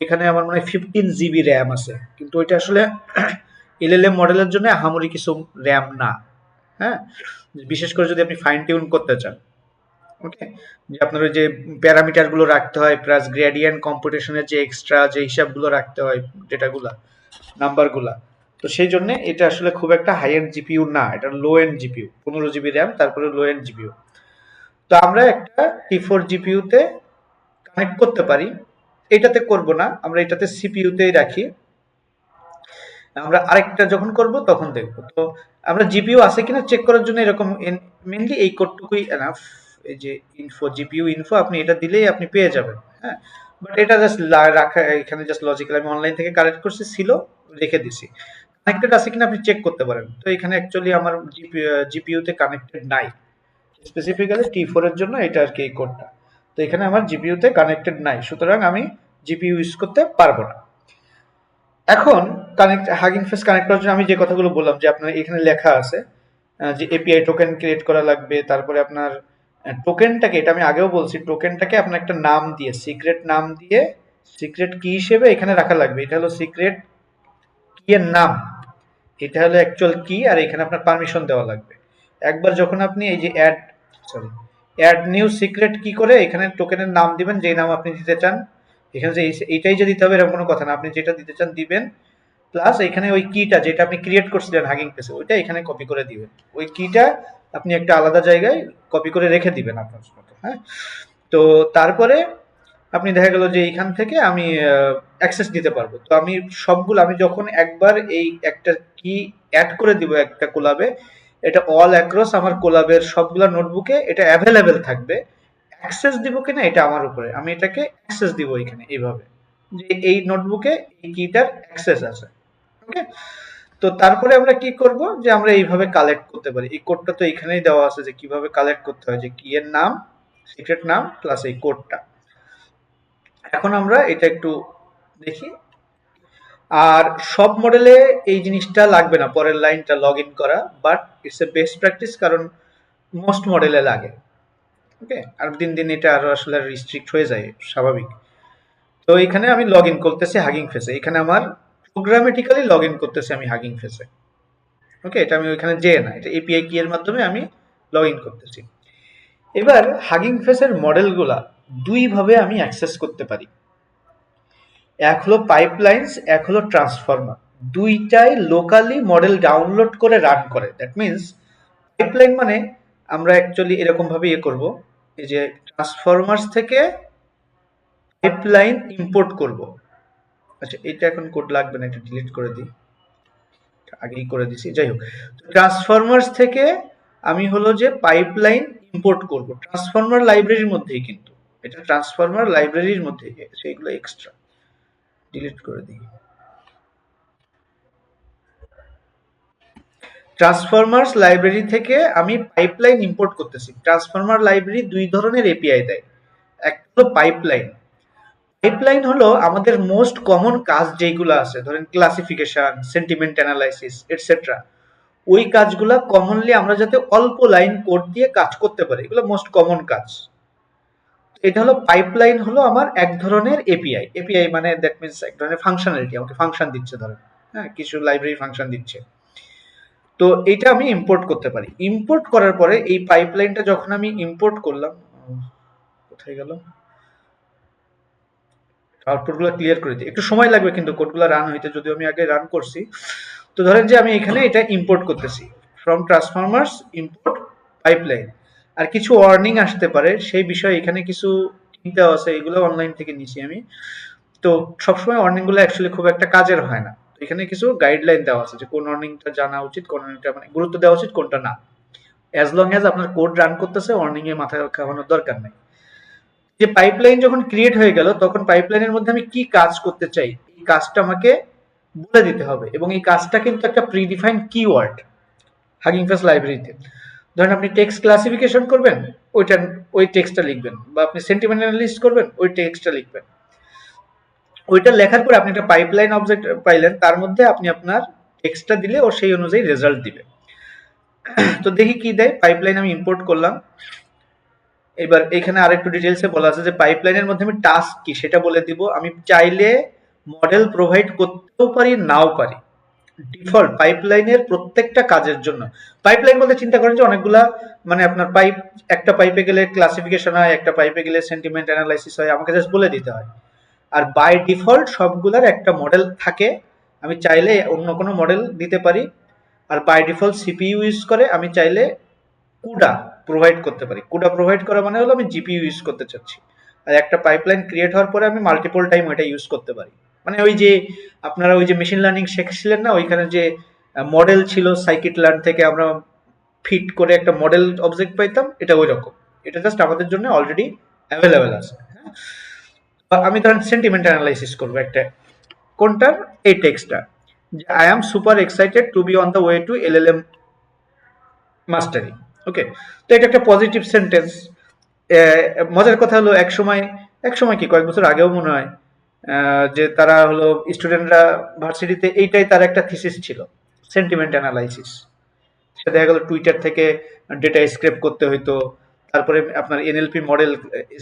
Speaker 1: এখানে আমার মনে হয় 15 জিবি র্যাম আছে, কিন্তু ওইটা আসলে এলএলএম মডেলের জন্য আহামরি কিছু র্যাম না। হ্যাঁ, বিশেষ করে যদি আপনি ফাইন টিউন করতে চান। ওকে, যে আপনার ওই যে প্যারামিটার গুলো রাখতে হয়, প্লাস গ্রেডিয়েন্ট কম্পিউটেশনের যে এক্সট্রা যে হিসাবগুলো রাখতে হয়, ডেটাগুলা, নাম্বারগুলা, তো সেই জন্য এটা আসলে খুব একটা হাই এন্ড জিপিইউ না, এটা লো এন্ড জিপিইউ, 15 জিবি র্যাম, তারপরে লো এন্ড জিপিইউ। তো আমরা একটা T4 জিপিইউ তে কানেক্ট করতে পারি। এটাতে করব না, আমরা এটাতে সিপিইউ তেই রাখি। আমরা আরেকটা যখন করব তখন দেখব। তো আমরা জিপিইউ আছে কিনা চেক করার জন্য এরকম মেইনলি এই কোডটুকুই এনাফ। এই যে ইনফো, জিপিইউ ইনফো, আপনি এটা দিলেই আপনি পেয়ে যাবেন। হ্যাঁ, বাট এটা জাস্ট রাখা এখানে জাস্ট লজিক্যাল, আমি অনলাইন থেকে কালেক্ট করছি, ছিল, রেখে দিছি। কানেক্টেড আছে কিনা আপনি চেক করতে পারেন। তো এখানে অ্যাকচুয়ালি আমার জিপিইউ তে কানেক্টেড নাই, স্পেসিফিক্যালি T4 এর জন্য এটা আর কি এই কোডটা। তো এখানে আমার জিপিইউ তে কানেক্টেড নাই, সুতরাং আমি জিপিইউ ইউজ করতে পারবো না। এখন কানেক্ট হাগিং ফেস কানেক্ট করার জন্য আমি যে কথাগুলো বললাম, যে আপনার এখানে লেখা আছে যে এপিআই টোকেন ক্রিয়েট করা লাগবে, তারপরে আপনার টোকেনটাকে, এটা আমি আগেও বলছি, টোকেনটাকে আপনার একটা নাম দিয়ে, সিক্রেট নাম দিয়ে, সিক্রেট কি হিসেবে এখানে রাখা লাগবে। এটা হলো সিক্রেট কি এর নাম, এটা হলো অ্যাকচুয়াল কি, আর এখানে আপনার পারমিশন দেওয়া লাগবে। একবার যখন আপনি এই যে সরি অ্যাড নিউ সিক্রেট কি করে এখানে টোকেনের নাম দিবেন, যেই নাম আপনি দিতে চান, এখানে যে এইটাই যে দিতে হবে এরকম কোনো কথা না, আপনি যেটা দিতে চান দিবেন, প্লাস এখানে ওই কিটা যেটা আপনি ক্রিয়েট করছিলেন হাগিং ফেসে, ওইটা এখানে কপি করে দিবেন। ওই কিটা আপনি একটা আলাদা জায়গায় কপি করে রেখে দিবেন আপনার মতো। হ্যাঁ, তো তারপরে আপনি দেখা গেল যে এইখান থেকে আমি অ্যাক্সেস দিতে পারবো। তো আমি সবগুলো, আমি যখন একবার এই একটা কি অ্যাড করে দিব একটা কোলাবে, এটা অল অ্যাক্রস আমার কোলাবের সবগুলা নোটবুকে এটা অ্যাভেলেবেল থাকবে। অ্যাক্সেস দিব কিনা এটা আমার উপরে, আমি এটাকে অ্যাক্সেস দিব এখানে এইভাবে, যে এই নোটবুকে এই কিটার অ্যাক্সেস আছে। ওকে, তো তারপরে আমরা কি করব, যে আমরা এইভাবে কালেক্ট করতে পারি। এই কোডটা তো এখানেই দেওয়া আছে যে কিভাবে কালেক্ট করতে হয়, যে কি এর নাম, সিক্রেট নাম, প্লাস এই কোডটা। এখন আমরা এটা একটু দেখি। আর সব মডেলে এই জিনিসটা লাগবে না, পরের লাইনটা লগ ইন করা, but it's a best practice, কারণ মোস্ট মডেলে লাগে। ওকে, আর দিন দিন এটা আরো আসলে রিস্ট্রিক্ট হয়ে যায়, স্বাভাবিক। তো এখানে আমি লগ ইন করতেছি হাগিং ফেসে, এখানে আমার প্রোগ্রামেটিক্যালি লগ ইন করতেছি আমি হাগিং ফেসে। ওকে, এটা আমি ওইখানে যেয়ে না, এটা এপিআই কি এর মাধ্যমে আমি লগ ইন করতেছি। এবার হাগিং ফেসের মডেলগুলা দুই ভাবে আমি অ্যাক্সেস করতে পারি। এক হলো পাইপলাইনস, এক হলো ট্রান্সফর্মার। দুইটাই লোকালি মডেল ডাউনলোড করে রান করে। দ্যাট মিনস পাইপলাইন মানে আমরা অ্যাকচুয়ালি এরকম ভাবে ইয়ে করব, এই যে ট্রান্সফরমার্স থেকে পাইপলাইন ইম্পোর্ট করব। আচ্ছা, এটা এখন কোড লাগবে না, এটা ডিলিট করে দিই, আগেই করে দিছি। যাই হোক, ট্রান্সফরমার্স থেকে আমি হলো যে পাইপলাইন ইম্পোর্ট করব ট্রান্সফরমার লাইব্রেরির মধ্যেই, কিন্তু এটা ট্রান্সফরমার লাইব্রেরির মধ্যেই, সেইগুলো এক্সট্রা ডিলিট করে দিই। ট্রান্সফরমার্স লাইব্রেরি থেকে আমি পাইপলাইন ইম্পোর্ট করতেছি। ট্রান্সফরমার লাইব্রেরি দুই ধরনের এপিআই দেয়, একটা হলো পাইপলাইন। পাইপলাইন হলো আমাদের মোস্ট কমন কাজ যেগুলো আছে, ধরেন ক্লাসিফিকেশন, সেন্টিমেন্ট অ্যানালাইসিস এটসেট্রা, ওই কাজগুলা কমনলি আমরা যাতে অল্প লাইন কোড দিয়ে কাজ করতে পারি, এগুলো মোস্ট কমন কাজ। এটা হলো পাইপলাইন, হলো আমার এক ধরনের এপিআই। এপিআই মানে দ্যাট মিনস এক ধরনের ফাংশনালিটি, আমাকে ফাংশন দিচ্ছে, ধরেন হ্যাঁ কিছু লাইব্রেরি ফাংশন দিচ্ছে। তো এটা আমি ইম্পোর্ট করতে পারি। ইম্পোর্ট করার পরে এই পাইপলাইনটা যখন আমি ইম্পোর্ট করলাম, কোথায় গেল, আউটপুটগুলো ক্লিয়ার করে দিই, একটু সময় লাগবে কিন্তু কোডগুলো রান হইতে, যদিও আমি আগে রান করছি। তো ধরেন যে আমি এখানে এটা ইম্পোর্ট করতেছি ফ্রম ট্রান্সফরমার্স ইম্পোর্ট পাইপলাইন, আর কিছু ওয়ার্নিং আসতে পারে সেই বিষয়ে এখানে কিছু দেওয়া আছে, এগুলো অনলাইন থেকে নিছি আমি। তো সবসময় ওয়ার্নিং গুলো অ্যাকচুয়ালি খুব একটা কাজের হয় না, এখানে কিছু গাইডলাইন দেওয়া আছে যে কোন ওয়ার্নিংটা জানা উচিত, কোন ওয়ার্নিংটা মানে গুরুত্ব দেওয়া উচিত, কোনটা না। অ্যাজ লং অ্যাজ আপনার কোড রান করতেছে, ওয়ার্নিং এ মাথা খাওয়ানোর দরকার নেই। যে পাইপলাইন যখন ক্রিয়েট হয়ে গেল, তখন পাইপলাইনের মধ্যে আমি কি কাজ করতে চাই এই কাজটা আমাকে বলে দিতে হবে, এবং এই কাজটা কিন্তু একটা প্রিডিফাইন্ড কিওয়ার্ড হাগিং ফেস লাইব্রেরিতে। ধরেন আপনি টেক্সট ক্লাসিফিকেশন করবেন, ওইটা ওই টেক্সটটা লিখবেন, বা আপনি সেন্টিমেন্ট অ্যানালিস্ট করবেন, ওই টেক্সটটা লিখবেন। ওইটা লেখার পরে আপনি একটা পাইপলাইন অবজেক্ট পাইলেন, তার মধ্যে আপনি আপনার টেক্সটটা দিলে ও সেই অনুযায়ী রেজাল্ট দিবে। তো দেখি কি দেয়। পাইপলাইন আমি ইম্পোর্ট করলাম। এবার এখানে আরেকটু ডিটেলসে বলা আছে যে পাইপলাইনের মধ্যে আমি টাস্ক কি সেটা বলে দিব। আমি চাইলে মডেল প্রোভাইড করতেও পারি, নাও পারি। ডিফল্ট পাইপলাইনের প্রত্যেকটা কাজের জন্য, পাইপলাইন বলতে চিন্তা করেন যে অনেকগুলা, মানে আপনার পাইপ, একটা পাইপে গেলে ক্লাসিফিকেশন হয়, একটা পাইপে গেলে সেন্টিমেন্ট অ্যানালাইসিস হয়, আমাকে জাস্ট বলে দিতে হয়। আর বাই ডিফল্ট সবগুলার একটা মডেল থাকে, আমি চাইলে অন্য কোনো মডেল দিতে পারি। আর বাই ডিফল্ট সিপিইউ ইউজ করে, আমি চাইলে কুডা প্রোভাইড করতে পারি। কুডা প্রোভাইড করা মানে হলো আমি জিপিইউ ইউজ করতে চাচ্ছি। আর একটা পাইপলাইন ক্রিয়েট হওয়ার পরে আমি মাল্টিপল টাইম ওইটা ইউজ করতে পারি। মানে ওই যে আপনারা ওই যে মেশিন লার্নিং শিখছিলেন না, ওইখানে যে মডেল ছিল সাইকিট লার্ন থেকে আমরা ফিট করে একটা মডেল অবজেক্ট পাইতাম, এটা ওই রকম। এটা জাস্ট আমাদের জন্য অলরেডি অ্যাভেলেবেল আছে। আমি ধরেন সেন্টিমেন্ট অ্যানালাইসিস করবো একটা, কোনটার, এই টেক্সটটা, I am super excited to be on the way to LLM mastery. Okay, তো এটা একটা পজিটিভ সেন্টেন্স। মজার কথা হলো এক সময় কি কয়েক বছর আগেও মনে হয় যে তারা হলো স্টুডেন্টরা ভার্সিটিতে এইটাই তার একটা থিসিস ছিল, সেন্টিমেন্ট অ্যানালাইসিস। সেটা দেখা গেল টুইটার থেকে ডেটা স্ক্রেপ করতে হইতো, তারপরে আপনার এনএলপি মডেল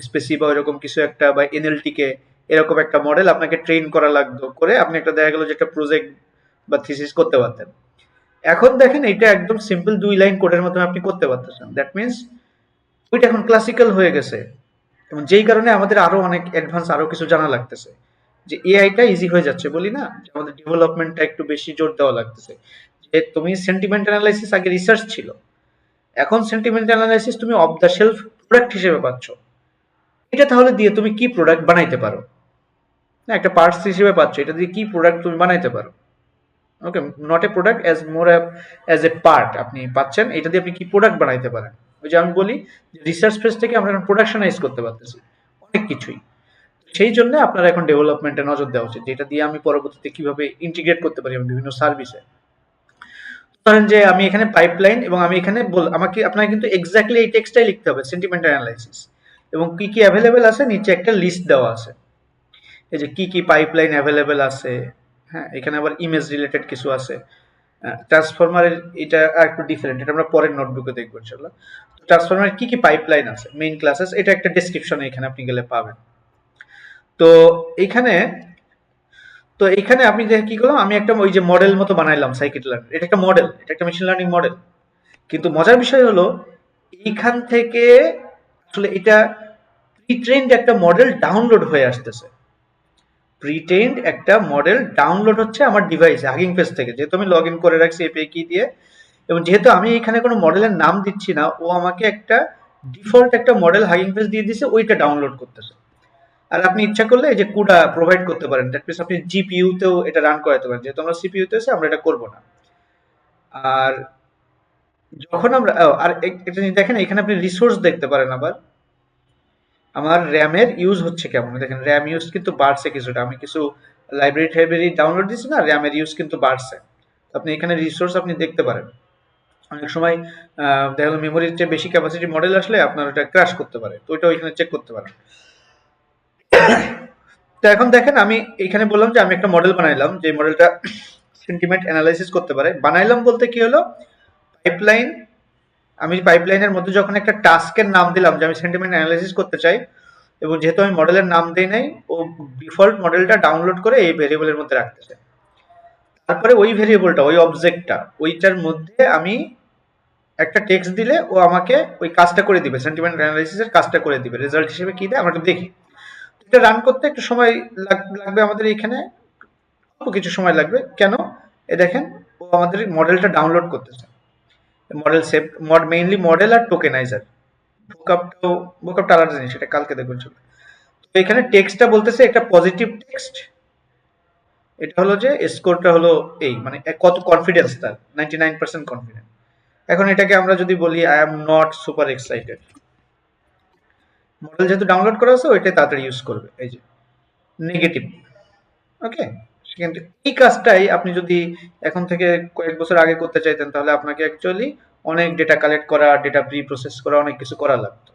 Speaker 1: স্পেসি বা এরকম কিছু একটা, বা এনএলটি কে এরকম একটা মডেল আপনাকে ট্রেন করা লাগতো, করে আপনি একটা দেখা গেল যে একটা প্রজেক্ট বা থিসিস করতে পারতেন। এখন দেখেন এটা একদম সিম্পল 2 লাইন কোডের মাধ্যমে আপনি করতে পারতেছেন। দ্যাট মিনস ওইটা এখন ক্লাসিক্যাল হয়ে গেছে, এবং যেই কারণে আমাদের আরো অনেক অ্যাডভান্স আরো কিছু জানা লাগতেছে, যে এআইটা ইজি হয়ে যাচ্ছে বলি না, আমাদের ডেভেলপমেন্টটা একটু বেশি জোর দেওয়া লাগতেছে। যে তুমি সেন্টিমেন্ট অ্যানালাইসিস আগে রিসার্চ ছিল, এখন সেন্টিমেন্ট অ্যানালাইসিস তুমি অফ দ্য শেলফ প্রোডাক্ট হিসেবে পাচ্ছ। এটা তাহলে দিয়ে তুমি কি প্রোডাক্ট বানাইতে পারো, না একটা পার্টস হিসেবে পাচ্ছ, এটা দিয়ে কি প্রোডাক্ট তুমি বানাইতে পারো। Okay, not a product as more as a part আপনি পাচ্ছেন, এটা দিয়ে আপনি কি প্রোডাক্ট বানাইতে পারেন। ওই যে আমি বলি রিসার্চ ফেজ থেকে আমরা প্রোডাকশনাইজ করতে পারতেছি অনেক কিছুই। সেই জন্য আপনার এখন ডেভেলপমেন্টে নজর দেওয়া উচিত, যেটা দিয়ে আমি পরবর্তীতে কিভাবে ইন্টিগ্রেট করতে পারি বিভিন্ন সার্ভিসে। ধরেন যে আমি এখানে পাইপলাইন, এবং আমি এখানে আমাকে আপনাকে কিন্তু এক্স্যাক্টলি এই টেক্সটাই লিখতে হবে, সেন্টিমেন্ট অ্যানালাইসিস, এবং কি কি অ্যাভেলেবেল আছে নিচে একটা লিস্ট দেওয়া আছে, এই যে কি কি পাইপলাইন অ্যাভেলেবেল আছে। হ্যাঁ, এখানে আবার ইমেজ রিলেটেড কিছু আছে। ট্রান্সফরমারের এটা একটু ডিফারেন্ট, এটা আমরা পরের নোটবুকে দেখবো ইনশাআল্লাহ। ট্রান্সফরমারের কি কি পাইপলাইন আছে, মেইন ক্লাসেস, এটা একটা ডেসক্রিপশনে এখানে আপনি গেলে পাবেন। তো এইখানে আপনি যে কি করলাম, আমি একটা ওই যে মডেল মতো বানাইলাম সাইকিট লার্ন, এটা একটা মডেল, এটা একটা মেশিন লার্নিং মডেল। কিন্তু মজার বিষয় হলো এইখান থেকে আসলে এটা প্রি-ট্রেন্ড একটা মডেল ডাউনলোড হয়ে আসতেছে। প্রি-ট্রেন্ড একটা মডেল ডাউনলোড হচ্ছে আমার ডিভাইসে হাগিং ফেস থেকে, যেহেতু আমি লগ ইন করে রাখছি এপিআই কি দিয়ে, এবং যেহেতু আমি এখানে কোনো মডেলের নাম দিচ্ছি না, ও আমাকে একটা ডিফল্ট একটা মডেল হাগিং ফেস দিয়ে দিছে, ওইটা ডাউনলোড করতেছে। আর আপনি ইচ্ছা করলে এই যে কুডা প্রোভাইড করতে পারেন, দ্যাট মিনস আপনি জিপিইউ তেও এটা রান করাতে পারেন, যেহেতু আমরা সিপিইউ তে আছে আমরা এটা করব না। আর যখন আমরা আর একটা জিনিস দেখেন, এখানে আপনি রিসোর্স দেখতে পারেন আবার আমার র্যামের ইউজ হচ্ছে কেমন। দেখেন র্যাম ইউজ কিন্তু বাড়ছে কিছুটা, আমি কিছু লাইব্রেরি ডাউনলোড দিচ্ছি না, র্যামের ইউজ কিন্তু বাড়ছে। আপনি এখানে রিসোর্স আপনি দেখতে পারেন। অনেক সময় দেখা গেলো মেমোরির চেয়ে বেশি ক্যাপাসিটি মডেল আসলে আপনার ওটা ক্র্যাশ করতে পারে, তো ওইটা ওইখানে চেক করতে পারেন। তো এখন দেখেন আমি এখানে বললাম যে আমি একটা মডেল বানাইলাম, যে মডেলটা সেন্টিমেন্ট অ্যানালাইসিস করতে পারে। বানাইলাম বলতে কি হলো, পাইপলাইন, আমি পাইপলাইনের মধ্যে যখন একটা টাস্কের নাম দিলাম যে আমি সেন্টিমেন্ট অ্যানালাইসিস করতে চাই, এবং যেহেতু আমি মডেলের নাম দেই নাই, ও ডিফল্ট মডেলটা ডাউনলোড করে এই ভেরিয়েবলের মধ্যে রাখতেছে। তারপরে ওই ভেরিয়েবলটা, ওই অবজেক্টটা, ওইটার মধ্যে আমি একটা টেক্সট দিলে ও আমাকে ওই কাজটা করে দিবে, সেন্টিমেন্ট অ্যানালাইসিসের কাজটা করে দিবে। রেজাল্ট হিসেবে কি দেয় আমরা একটু দেখি। এটা রান করতে একটু সময় লাগবে আমাদের এখানে, অল্প কিছু সময় লাগবে। কেন? এ দেখেন ও আমাদের মডেলটা ডাউনলোড করতেছে। মডেল সেভ মেইনলি মডেল আর টোকেনাইজার। ভোকাপটা আলাদা জিনিস, এটা কালকে দেখবেন চলবে। তো এখানে টেক্সটটা বলতেছে একটা পজিটিভ টেক্সট, এটা হলো যে স্কোরটা হলো এই, মানে কত কনফিডেন্স তার, 99% কনফিডেন্ট। এখন এটাকে আমরা যদি বলি I am not super excited, model যেহেতু ডাউনলোড করা আছে ওইটাই তাড়াতাড়ি ইউজ করবে। এই যে নেগেটিভ, ওকে। কিন্তু এই কাজটাই আপনি যদি এখন থেকে কয়েক বছর আগে করতে চাইতেন, তাহলে আপনাকে অ্যাকচুয়ালি অনেক ডেটা কালেক্ট করা, ডেটা প্রি প্রসেস করা, অনেক কিছু করা লাগতো।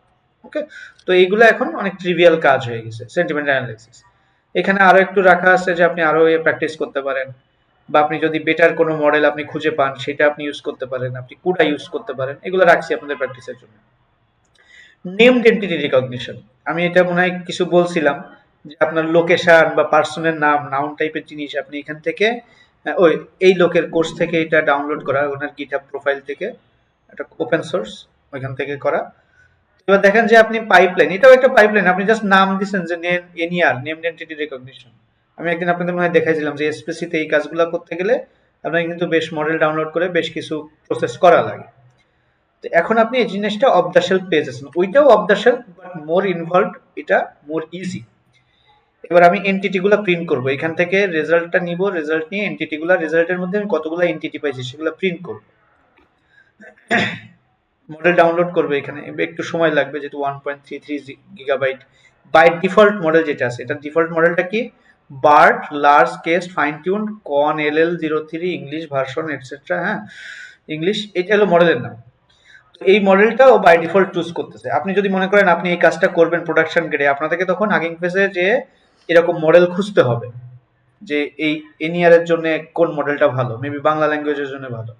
Speaker 1: ওকে, তো এইগুলো এখন অনেক ট্রিভিয়াল কাজ হয়ে গেছে সেন্টিমেন্ট অ্যানালাইসিস। এখানে আরো একটু রাখা আছে যে আপনি আরো প্র্যাকটিস করতে পারেন, বা আপনি যদি বেটার কোনো মডেল আপনি খুঁজে পান সেটা আপনি ইউজ করতে পারেন, আপনি কুডা ইউজ করতে পারেন। এগুলো রাখছি আপনাদের প্র্যাকটিসের জন্য। নেমড এন্টিটি রিকগনিশন, আমি এটা মনে হয় কিছু বলছিলাম যে আপনার লোকেশন বা পার্সনের নাম, নাউন টাইপের জিনিস আপনি এখান থেকে ওই এই লোকের কোর্স থেকে এটা ডাউনলোড করা, ওনার গিটহাব প্রোফাইল থেকে, এটা ওপেন সোর্স, ওইখান থেকে করা। এবার দেখেন যে আপনি পাইপলাইন, এটাও একটা পাইপলাইন, আপনি জাস্ট নাম দিচ্ছেন যে এনইআর, নেমড এন্টিটি রিকগনিশন। আমি একদিন আপনাদের মনে হয় দেখাইছিলাম যে এসপিসিতে এই কাজগুলো করতে গেলে আপনাকে কিন্তু বেশ মডেল ডাউনলোড করে বেশ কিছু প্রসেস করা লাগে। তো এখন আপনি এই জিনিসটা অফ দ্য শেলফ পেয়ে যাচ্ছেন, ওইটাও of the shelf but more involved, এটা মোর ইজি। এবার আমি এন্টিটি গুলা প্রিন্ট করবো, এখান থেকে রেজাল্টটা নিব, রেজাল্ট নিয়ে এন্টিটি গুলা, রেজাল্টের মধ্যে আমি কতগুলো এন্টিটি পাইছি সেগুলো প্রিন্ট করবো। মডেল ডাউনলোড করবে, এখানে একটু সময় লাগবে যেহেতু 1.33 গিগাবাইট বাই ডিফল্ট মডেল যেটা আছে। এটা ডিফল্ট মডেলটা কি, BERT large case fine tune কন LL03 ইংলিশ ভার্সন এটসেট্রা, হ্যাঁ ইংলিশ, এটা হলো মডেলের নাম। এই মডেলটা ও বাই ডিফল্ট চুজ করতেছে। আপনি যদি মনে করেন আপনি এই কাজটা করবেন প্রোডাকশন গ্রেডে, আপনাদেরকে তখন হাগিং ফেসে যে এরকম মডেল খুঁজতে হবে যে এই এনইআর এর জন্য কোন মডেলটা ভালো, মেবি বাংলা ল্যাঙ্গুয়েজের জন্য ভালো।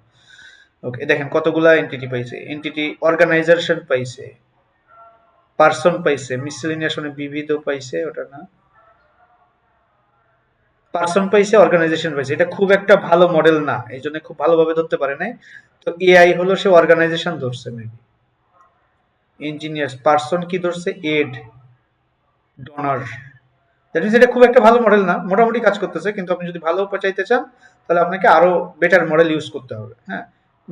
Speaker 1: ওকে, দেখেন কতগুলা এন্টিটি পাইছে, এন্টিটি অর্গানাইজেশন পাইছে, পারসন পাইছে, মিসলিনিয়াসনে বিবিধ পাইছে, ওটা না, পারসন পাইছে, অর্গানাইজেশন পাইছে। এটা খুব একটা ভালো মডেল না, এই জন্য খুব ভালোভাবে ধরতে পারে নাই। তো এআই হলো সে অর্গানাইজেশন ধরছে মেবি। ইঞ্জিনিয়ার্স, পারসন কি ধরছে, এড, ডোনার। দ্যাট মিনস এটা খুব একটা ভালো মডেল না, মোটামুটি কাজ করতেছে, কিন্তু আপনি যদি ভালো চাইতে চান তাহলে আপনাকে আরো বেটার মডেল ইউজ করতে হবে, হ্যাঁ,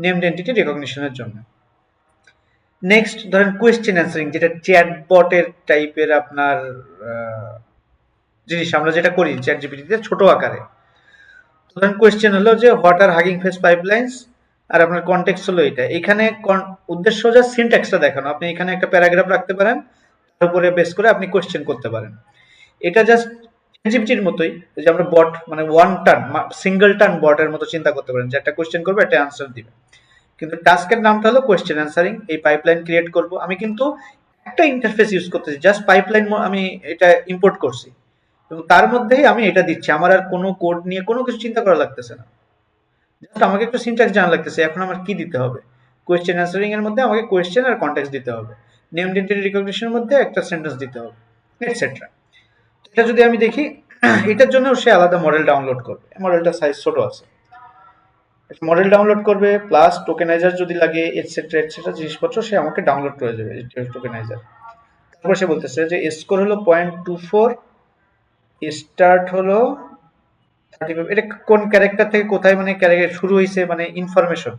Speaker 1: নেমড এন্টিটি রিকগনিশনের জন্য। নেক্সট ধরেন কোয়েশ্চেন অ্যান্সারিং, যেটা চ্যাটবটের টাইপের আপনার জিনিস, আমরা যেটা করি চ্যাট জিপিটিতে ছোট আকারে। ধরেন কোয়েশ্চেন হলো যে হোয়াট আর হাগিং ফেস পাইপলাইন্স, আর আপনার কনটেক্সট হলো এটা। এখানে উদ্দেশ্য যা সিনট্যাক্সটা দেখানো, আপনি এখানে একটা প্যারাগ্রাফ রাখতে পারেন, তার উপরে বেস করে আপনি কোয়েশ্চেন করতে পারেন। এটা জাস্ট জিপিটির মতোই, যে আমরা বট মানে ওয়ান টার্ন সিঙ্গেল টার্ন বটের মতো চিন্তা করতে পারেন, যে একটা কোয়েশ্চেন করবে একটা অ্যান্সার দিবে। কিন্তু টাস্কের নামটা হলো কোয়েশ্চেন অ্যান্সারিং। এই পাইপলাইন ক্রিয়েট করব, আমি কিন্তু একটা ইন্টারফেস ইউজ করতেছি, জাস্ট পাইপলাইন আমি এটা ইম্পোর্ট করছি এবং তার মধ্যেই আমি এটা দিচ্ছি, আমার আর কোনো কোড নিয়ে কোনো কিছু চিন্তা করা লাগতেছে না, জাস্ট আমাকে একটু সিনট্যাক্স জানা লাগতেছে। এখন আমার কি দিতে হবে, কোয়েশ্চেন অ্যান্সারিং এর মধ্যে আমাকে কোয়েশ্চেন আর কনটেক্সট দিতে হবে, নেমড এন্টিটি রিকগনিশনের মধ্যে একটা সেন্টেন্স দিতে হবে, এটসেট্রা। এটা যদি আমি দেখি, এটার জন্য সে আলাদা মডেল ডাউনলোড করবে, মডেলটা সাইজ ছোট আছে, মডেল ডাউনলোড করবে প্লাস টোকেনাইজার যদি লাগে এটসেট্রা এটসেট্রা জিনিসপত্র সে আমাকে ডাউনলোড করে দেবে টোকেনাইজার। তারপর সে বলতেছে যে স্কোর হলো 0.24, স্টার্ট হলো 35। এটা কোন ক্যারেক্টার থেকে কোথায় মানে ক্যারেক্টার শুরু হয়েছে মানে ইনফরমেশন।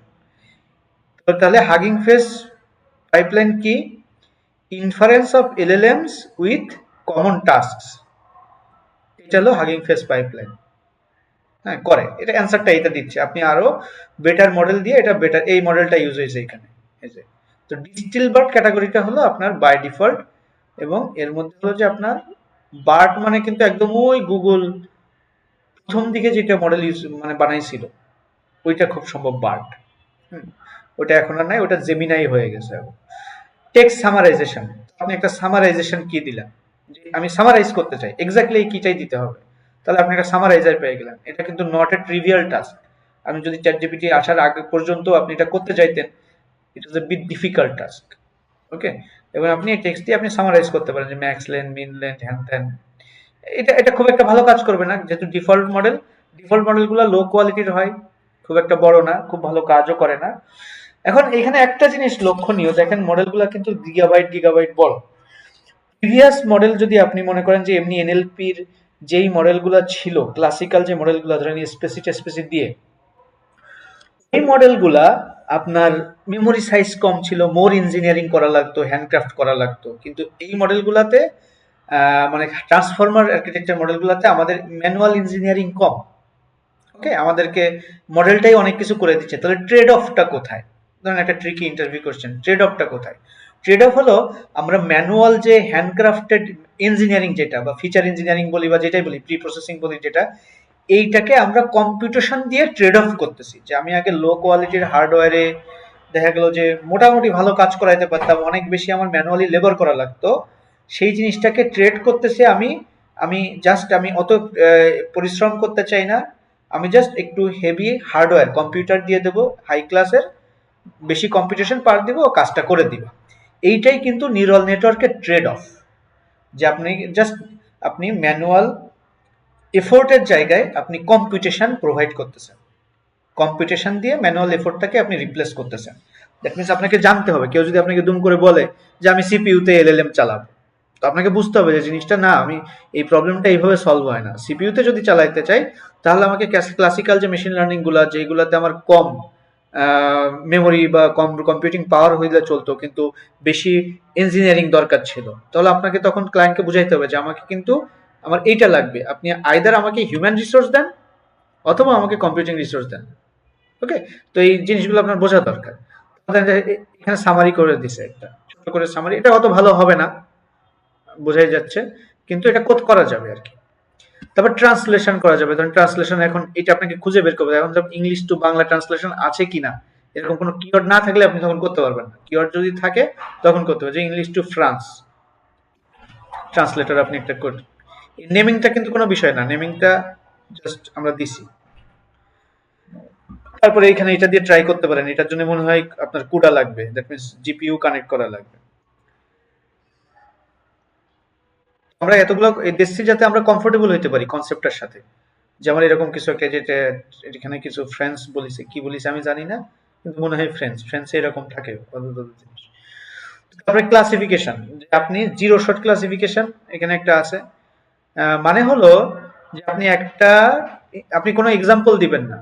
Speaker 1: তাহলে হাগিং ফেস পাইপলাইন কি, inference of LLMs with common task, এটা হলো হাগিং ফেস পাইপলাইন। হ্যাঁ, করে এটা, অ্যান্সারটা এটা দিচ্ছে। আপনি আরো বেটার মডেল দিয়ে এটা বেটার, এই মডেলটা ইউজ হয়েছে এখানে, এই যে। তো ডিস্টিল বার্ড ক্যাটাগরিটা হলো আপনার বাই ডিফল্ট, এবং এর মধ্যে হলো যে আপনার বার্ড মানে কিন্তু একদম ওই গুগল প্রথম দিকে যেটা মডেল ইউজ মানে বানাইছিল ওইটা খুব সম্ভব বার্ড। ওটা এখন আর নাই, ওটা জেমিনাই হয়ে গেছে এখন। টেক্সট সামারাইজেশন, আপনি একটা সামারাইজেশন কি দিলেন, যে আমি সামারাইজ করতে চাই, এক্স্যাক্টলি এই কিটাই দিতে হবে, তাহলে আপনি একটা সামারাইজার পেয়ে গেলেন। এটা কিন্তু নট এ ট্রিভিয়াল টাস্ক। আমি যদি চ্যাট জিপিটি আসার আগে পর্যন্ত আপনি এটা করতে চাইতেন, it is a bit difficult task. Okay, এবং আপনি এই টেক্সট দিয়ে আপনি সামারাইজ করতে পারেন যে ম্যাক্স লেন্থ, মিন লেন্থ, হ্যান ত্যান। এটা এটা খুব একটা ভালো কাজ করবে না, যেহেতু ডিফল্ট মডেল। ডিফল্ট মডেলগুলো লো কোয়ালিটির হয়, খুব একটা বড় না, খুব ভালো কাজও করে না। এখন এখানে একটা জিনিস লক্ষণীয়, দেখেন মডেলগুলো কিন্তু গিগাবাইট গিগাবাইট বড়। প্রিভিয়াস মডেল যদি আপনি মনে করেন যে এমনি এনএলপির যেই মডেলগুলো ছিল, ক্লাসিক্যাল যে মডেলগুলো ধরেন স্পেসি টেসপেসি দিয়ে, এই মডেলগুলা আপনার মেমোরি সাইজ কম ছিল, মোর ইঞ্জিনিয়ারিং করা লাগতো, হ্যান্ডক্রাফট করা লাগতো। কিন্তু এই মডেলগুলাতে মানে ট্রান্সফর্মার আর্কিটেকচার মডেলগুলোতে আমাদের ম্যানুয়াল ইঞ্জিনিয়ারিং কম। ওকে, আমাদেরকে মডেলটাই অনেক কিছু করে দিচ্ছে। তাহলে ট্রেড অফটা কোথায়? ধরেন একটা ট্রিকি ইন্টারভিউ কোশ্চেন, ট্রেড অফটা কোথায়? ট্রেড অফ হলো আমরা ম্যানুয়াল যে হ্যান্ডক্রাফটেড ইঞ্জিনিয়ারিং যেটা, বা ফিচার ইঞ্জিনিয়ারিং বলি বা যেটাই বলি, প্রি প্রসেসিং বলি যেটা, এইটাকে আমরা কম্পিউটেশন দিয়ে ট্রেড অফ করতেছি। যে আমি আগে লো কোয়ালিটির হার্ডওয়্যারে দেখা গেল যে মোটামুটি ভালো কাজ করাইতে পারতাম, অনেক বেশি আমার ম্যানুয়ালি লেবার করা লাগতো, সেই জিনিসটাকে ট্রেড করতেছি আমি। আমি জাস্ট আমি অত পরিশ্রম করতে চাই না, আমি জাস্ট একটু হেভি হার্ডওয়্যার কম্পিউটার দিয়ে দেবো, হাই ক্লাসের বেশি কম্পিউটেশন পার দিব, কাজটা করে দিব। এইটাই কিন্তু নিউরাল নেটওয়ার্কের ট্রেড অফ, যে আপনি জাস্ট আপনি ম্যানুয়াল এফোর্টের জায়গায় আপনি কম্পিউটেশন প্রোভাইড করতেছেন, কম্পিউটেশন দিয়ে ম্যানুয়াল এফোর্টটাকে আপনি রিপ্লেস করতেছেন। দ্যাট মিনস আপনাকে জানতে হবে, কেউ যদি আপনাকে দুম করে বলে যে আমি সিপিইউতে এলএলএম চালাবো, তো আপনাকে বুঝতে হবে যে জিনিসটা না, আমি এই প্রবলেমটা এইভাবে সলভ হয় না। সিপিইউতে যদি চালাইতে চাই তাহলে আমাকে ক্লাসিক্যাল যে মেশিন লার্নিং গুলা, যেগুলাতে আমার কম মেমোরি বা কম কম্পিউটিং পাওয়ার হইলে চলতো, কিন্তু বেশি ইঞ্জিনিয়ারিং দরকার ছিল, তাহলে আপনাকে তখন ক্লায়েন্টকে বুঝাইতে হবে যে আমাকে কিন্তু আমার এইটা লাগবে, আপনি আইদার আমাকে হিউম্যান রিসোর্স দেন অথবা আমাকে কম্পিউটিং রিসোর্স দেন। ওকে, তো এই জিনিসগুলো আপনার বোঝা দরকার। এখানে সামারি করে দিছে, একটা ছোট করে সামারি, এটা অত ভালো হবে না বোঝাই যাচ্ছে, কিন্তু এটা করা যাবে আর কি। তারপর ট্রান্সলেশন করা যাবে। ধরেন ট্রান্সলেশন এখন এটা আপনাকে খুঁজে বের করবে, এখন যেমন ইংলিশ টু বাংলা ট্রান্সলেশন আছে কিনা, এরকম কোনো কিওয়ার্ড না থাকলে আপনি তখন করতে পারবেন না। কিওয়ার্ড যদি থাকে তখন করতে হবে, যে ইংলিশ টু ফ্রান্স ট্রান্সলেটর আপনি একটা করুন। নেমিংটা কিন্তু কোনো বিষয় না, নেমিংটা জাস্ট আমরা দিছি। তারপরে এখানে এটা দিয়ে ট্রাই করতে পারেন, এটার জন্য মনে হয় আপনার কুডা লাগবে, দ্যাট মিনস জিপিইউ কানেক্ট করা লাগবে। আমরা এতগুলো দেখছি যাতে আমরা কমফোর্টেবল হইতে পারি কনসেপ্টটার সাথে। যেমন এরকম কিছু একটা, যেটা এখানে কিছু ফ্রেন্ডস বলিছে, কি বলিছে আমি জানি না, কিন্তু মনে হয় ফ্রেন্ডস এরকম থাকে জিনিস। তারপরে ক্লাসিফিকেশন, আপনি জিরো শট ক্লাসিফিকেশন এখানে একটা আছে। মানে হলো যে আপনি কোনো এক্সাম্পল দিবেন না।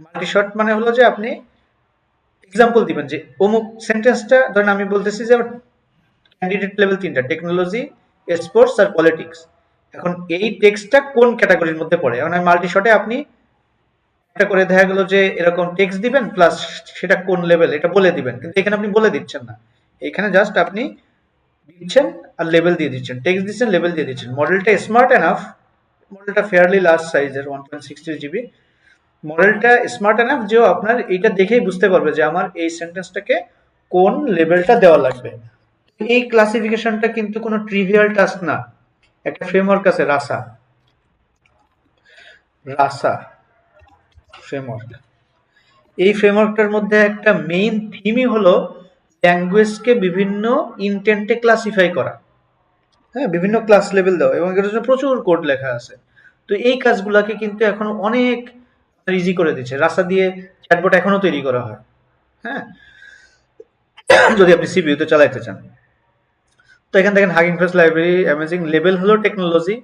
Speaker 1: মাল্টি শট মানে হলো যে আপনি এক্সাম্পল দিবেন, যে অমুক সেন্টেন্সটা, ধরেন আমি বলতেছি যে ক্যান্ডিডেট লেভেল তিনটা, টেকনোলজি, স্পোর্টস আর পলিটিক্স। এখন এই টেক্সটটা কোন ক্যাটাগরির মধ্যে পড়ে, এখন আমি মাল্টি শটে আপনি একটা করে দেখা গেল যে এরকম টেক্সট দিবেন প্লাস সেটা কোন লেভেল এটা বলে দিবেন, কিন্তু এখানে আপনি বলে দিচ্ছেন না, এখানে জাস্ট আপনি দিচ্ছেন আর লেভেল দিয়ে দিচ্ছেন, টেক্সট দিচ্ছেন, লেভেল দিয়ে দিচ্ছেন। মডেলটা স্মার্ট এনাফ, মডেলটা ফেয়ারলি লার্জ সাইজের 1.63 জিবি, মডেলটা স্মার্ট এনাফ যে আপনার এইটা দেখেই বুঝতে পারবে যে আমার এই সেন্টেন্সটাকে কোন লেভেলটা দেওয়া লাগবে। এই ক্লাসিফিকেশনটা কিন্তু কোনো ট্রিভিয়াল টাস্ক না। একটা ফ্রেমওয়ার্ক আছে রাসা, রাসা ফ্রেমওয়ার্ক। এই ফ্রেমওয়ার্কটার মধ্যে একটা মেইন থিমই হলো ল্যাঙ্গুয়েজকে বিভিন্ন ইন্টেন্টে ক্লাসিফাই করা, হ্যাঁ, বিভিন্ন ক্লাস লেভেল দেওয়া, এবং এটার জন্য প্রচুর কোড লেখা আছে। তো এই কাজগুলাকে কিন্তু এখন অনেক ইজি করে দিচ্ছে, রাসা দিয়ে চ্যাটবট এখনো তৈরি করা হয়, হ্যাঁ, যদি আপনি সিপিইউতে চালাইতে চান। তো এখান থেকে hugging face library amazing. Level হলো টেকনোলজি,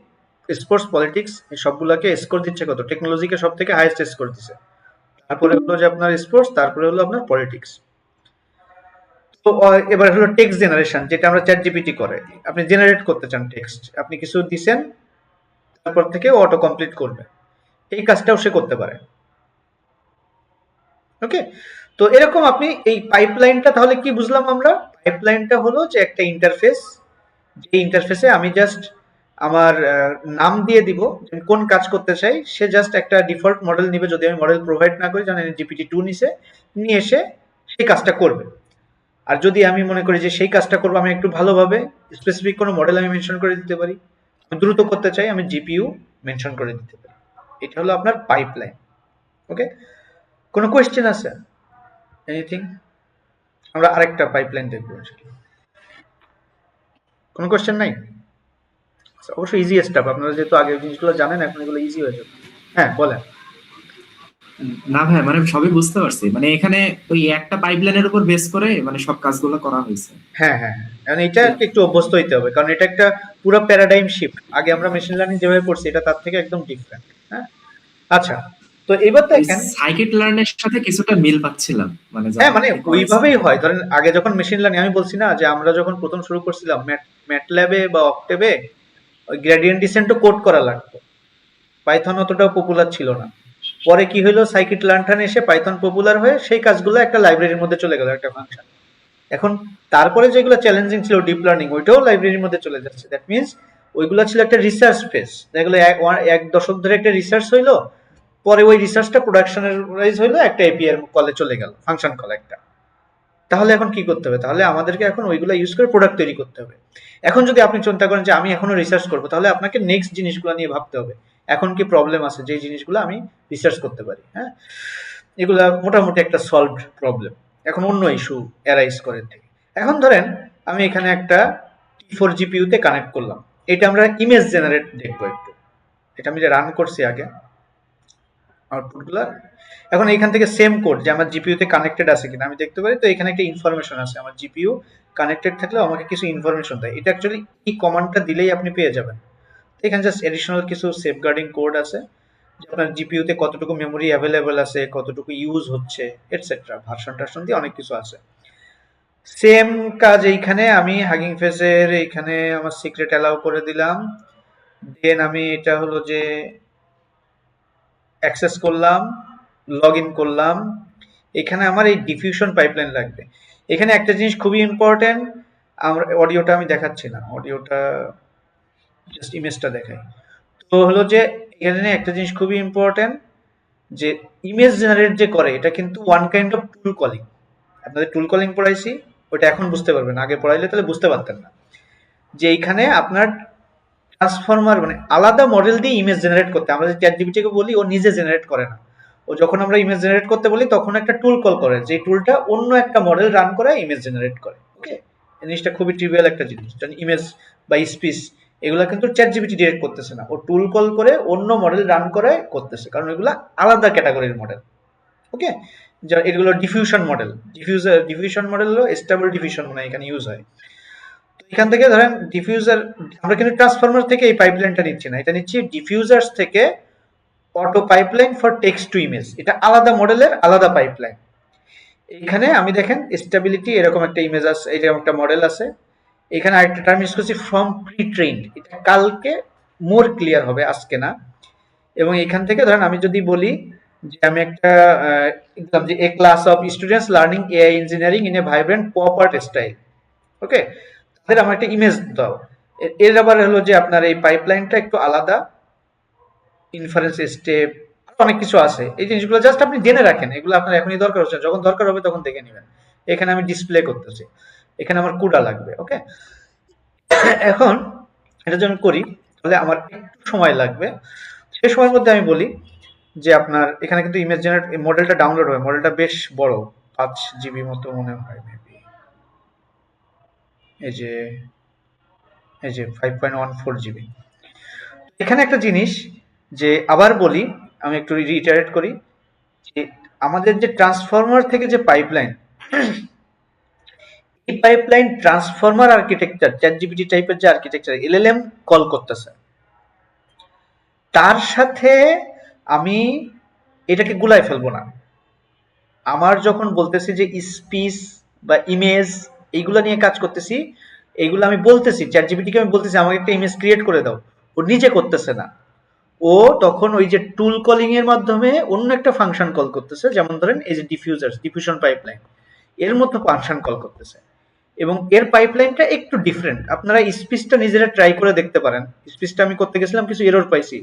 Speaker 1: স্পোর্টস, পলিটিক্স, এই সবগুলাকে স্কোর দিচ্ছে কত, টেকনোলজিকে সব থেকে হাইয়েস্ট স্কোর দিচ্ছে, তারপরে হলো যে আপনার স্পোর্টস, তারপরে হলো আপনার পলিটিক্স। তো এবার হলো টেক্সট জেনারেশন, যেটা আমরা চ্যাট জিপিটি করে। আপনি জেনারেট করতে চান টেক্সট, আপনি কিছু দিছেন, তারপর থেকে অটো কমপ্লিট করবে, এই কাজটাও সে করতে পারে। ওকে, তো এরকম আপনি এই পাইপলাইনটা তাহলে কি বুঝলাম আমরা? পাইপলাইনটা হলো যে একটা ইন্টারফেস, যে ইন্টারফেসে আমি জাস্ট আমার নাম দিয়ে দিব, কোন কাজ করতে চাই, সে জাস্ট একটা ডিফল্ট মডেল নিবে, যদি আমি মডেল প্রোভাইড না করি, জানেন জিপিটি 2 নিয়ে এসে সেই কাজটা করবে। আর যদি আমি মনে করি যে সেই কাজটা করবো আমি একটু ভালোভাবে, স্পেসিফিক কোনো মডেল আমি মেনশন করে দিতে পারি, দ্রুত করতে চাই আমি জিপিইউ মেনশন করে দিতে পারি। এটা হলো আপনার পাইপলাইন। ওকে, কোনো কোয়েশ্চেন আছে? এনিথিং? আমরা আরেকটা পাইপলাইন দেখবো। কোনো কোয়েশ্চেন নাই? অবশ্যই ইজি স্টেপ, আপনারা যেহেতু আগে জিনিসগুলো জানেন, এখন এগুলো ইজি হয়ে যাবে। হ্যাঁ বলেন।
Speaker 2: না ভাই, মানে সবই বুঝতে পারছি, মানে এখানে ওই একটা পাইপলাইনের উপর বেস করে মানে সব কাজগুলো করা হয়েছে।
Speaker 1: হ্যাঁ হ্যাঁ হ্যাঁ, কারণ এটা একটু অভ্যস্ত হইতে হবে, কারণ এটা একটা পুরো প্যারাডাইম শিফট। আগে আমরা মেশিন লার্নিং যেভাবে পড়ছি, এটা তার থেকে একদম ডিফারেন্ট। হ্যাঁ, আচ্ছা, তো এবার
Speaker 2: ওই
Speaker 1: দেখেন।
Speaker 2: সাইকিট লার্নের সাথে কিছুটা মিল পাচ্ছিলাম, মানে
Speaker 1: হ্যাঁ,
Speaker 2: যখন
Speaker 1: মানে
Speaker 2: আর কি করাইছে।
Speaker 1: ওইভাবেই হয়। ধরেন আগে যখন মেশিন লার্নিং, আমি বলছি না যে আমরা যখন প্রথম শুরু করছিলাম ম্যাটল্যাবে বা অক্টেবে, ওই গ্রেডিয়েন্ট ডিসেন্টও কোড করা লাগতো। পাইথন অতটাও পপুলার ছিল না। পরে কি হলো, সাইকিট লার্নটান এসে পাইথন পপুলার হয়ে সেই কাজগুলো একটা লাইব্রেরির মধ্যে চলে গেল, একটা ফাংশন। এখন তারপরে যেগুলো চ্যালেঞ্জিং ছিল ডিপ লার্নিং, ওইটাও লাইব্রেরির মধ্যে চলে যাচ্ছে। দ্যাট মিনস ওইগুলো ছিল একটা রিসার্চ ফেজ, যেগুলো এক দশক ধরে একটা রিসার্চ হইলো, পরে ওই রিসার্চটা প্রোডাকশনালাইজ হইলো, একটা এপিআই এর কলে চলে গেল, ফাংশন কল একটা। তাহলে এখন কি করতে হবে? তাহলে আমাদেরকে এখন ওইগুলো ইউজ করে প্রোডাক্ট তৈরি করতে হবে। এখন যদি আপনি চিন্তা করেন যে আমি এখনো রিসার্চ করবো, তাহলে আপনাকে নেক্সট জিনিসগুলো নিয়ে ভাবতে হবে। এখন কি প্রবলেম আছে যে জিনিসগুলো আমি রিসার্চ করতে পারি? হ্যাঁ, এগুলা মোটামুটি একটা সলভড প্রবলেম। এখন অন্য ইস্যু অ্যারাইজ করে থেকে, এখন ধরেন আমি এখানে একটা T4 জিপিইউ তে কানেক্ট করলাম। এটা আমরা ইমেজ জেনারেট দেখবো একটু। এটা আমি যে রান করছি আগে আউটপুটগুলো, এখন এখান থেকে সেম কোড যে আমার জিপিইউ তে কানেক্টেড আছে কিনা আমি দেখতে পারি। তো এখানে একটা ইনফরমেশন আছে, আমার জিপিইউ কানেক্টেড থাকলেও আমাকে কিছু ইনফরমেশন দেয়। এটা অ্যাকচুয়ালি এই কমান্ডটা দিলেই আপনি পেয়ে যাবেন। তো এখানে জাস্ট এডিশনাল কিছু সেফগার্ডিং কোড আছে, যে আপনার জিপিইউ তে কতটুকু মেমোরি অ্যাভেলেবেল আছে, কতটুকু ইউজ হচ্ছে, এটসেট্রা, ভার্সন টার্সন দিয়ে অনেক কিছু আছে। সেম কাজ এইখানে আমি হাগিং ফেসের এইখানে আমার সিক্রেট অ্যালাউ করে দিলাম। দেন আমি এটা হলো যে অ্যাক্সেস করলাম, লগ ইন করলাম। এখানে আমার এই ডিফিউশন পাইপলাইন লাগবে। এখানে একটা জিনিস খুবই ইম্পর্টেন্ট, আমরা অডিওটা আমি দেখাচ্ছি না, অডিওটা জাস্ট ইমেজটা দেখাই। তো হলো যে এখানে একটা জিনিস খুবই ইম্পর্টেন্ট, যে ইমেজ জেনারেট যে করে, এটা কিন্তু one kind of tool calling. আপনাদের টুল কলিং পড়াইছি, ওটা এখন বুঝতে পারবেন, আগে পড়াইলে তাহলে বুঝতে পারতেন না। যে এইখানে আপনার ট্রান্সফরমার মানে আলাদা মডেল দিয়ে ইমেজ জেনারেট করতে, আমরা যে চ্যাট জিপিটিকে বলি, ও নিজে জেনারেট করে না। ও যখন আমরা ইমেজ জেনারেট করতে বলি, তখন একটা টুল কল করে, যে টুলটা অন্য একটা মডেল রান করে ইমেজ জেনারেট করে। ওকে, এই জিনিসটা খুবই ট্রিভিয়াল একটা জিনিস, যেমন ইমেজ বা স্পিচ, এগুলো কিন্তু চ্যাট জিপিটি ডিরেক্ট করতেছে না, ও টুল কল করে অন্য মডেল রান করে করতেছে, কারণ এগুলো আলাদা ক্যাটাগরির মডেল। ওকে, এগুলো ডিফিউশন মডেল। ডিফিউশন মডেল হলো স্টেবল ডিফিউশন, মানে এখানে ইউজ হয়। এখান থেকে ধরেন ডিফিউজার, আমরা কিন্তু ট্রান্সফরমার থেকে এই পাইপলাইনটা নিচ্ছি না, এটা নিচ্ছি ডিফিউজার্স থেকে auto pipeline for text to image. এটা আলাদা মডেলের আলাদা পাইপলাইন। এখানে আমি দেখেন স্টেবিলিটি, এরকম একটা ইমেজ আছে, এরকম একটা মডেল আছে। এখানে আরেকটা টার্ম ইউজ করছি ফ্রম প্রি ট্রেইনড, এটা কালকে মোর ক্লিয়ার হবে, আজকে না। এবং এখান থেকে ধরেন আমি যদি বলি যে আমি একটা এক্সাম, যে a class of students learning AI engineering in a vibrant pop art style. Okay, তাদের আমার একটা ইমেজ দাও। এর আবার হলো যে আপনার এই পাইপলাইনটা একটু আলাদা, ইনফারেন্স স্টেপ, অনেক কিছু আছে। এই জিনিসগুলো জাস্ট আপনি জেনে রাখেন, এগুলো আপনার এখনই দরকার হচ্ছে, যখন দরকার হবে তখন দেখে নেবেন। এখানে আমি ডিসপ্লে করতেছি, এখানে আমার কুডা লাগবে। ওকে, এখন এটা যদি আমি করি, তাহলে আমার একটু সময় লাগবে। সেই সময়ের মধ্যে আমি বলি যে আপনার এখানে কিন্তু ইমেজ জেনারেট মডেলটা ডাউনলোড হয়, মডেলটা বেশ বড়, 5 জিবি মতো মনে হয় মেবি। এই যে, এই যে 5.14 জিবি। এখানে একটা জিনিস, যে আবার বলি, আমি একটু রিটারেট করি, যে আমাদের যে ট্রান্সফরমার থেকে যে পাইপলাইন, এই pipeline transformer architecture, chat GPT টাইপের যে আর্কিটেকচার এলএলএম কল করতেছে, তার সাথে আমি এটাকে গুলাই ফেলবো না। আমার যখন বলতেছি যে স্পিচ বা ইমেজ, এইগুলো নিয়ে কাজ করতেছি। এইগুলো আমি বলতেছি চ্যাট জিপিটিকে, আমি বলতেছি আমাকে একটা ইমেজ ক্রিয়েট করে দাও, ও নিজে করতেছে না, ও তখন ওই যে টুল কলিং এর মাধ্যমে অন্য একটা ফাংশন কল করতেছে, যেমন ধরেন এই যে ডিফিউশন পাইপলাইন, এর মতো ফাংশন কল করতেছে। এবং এর পাইপলাইনটা একটু ডিফারেন্ট, আপনারা স্পিচটা নিজেরা ট্রাই করে দেখতে পারেন। স্পিচটা আমি করতে গেছিলাম, কিছু এরর পাইছি,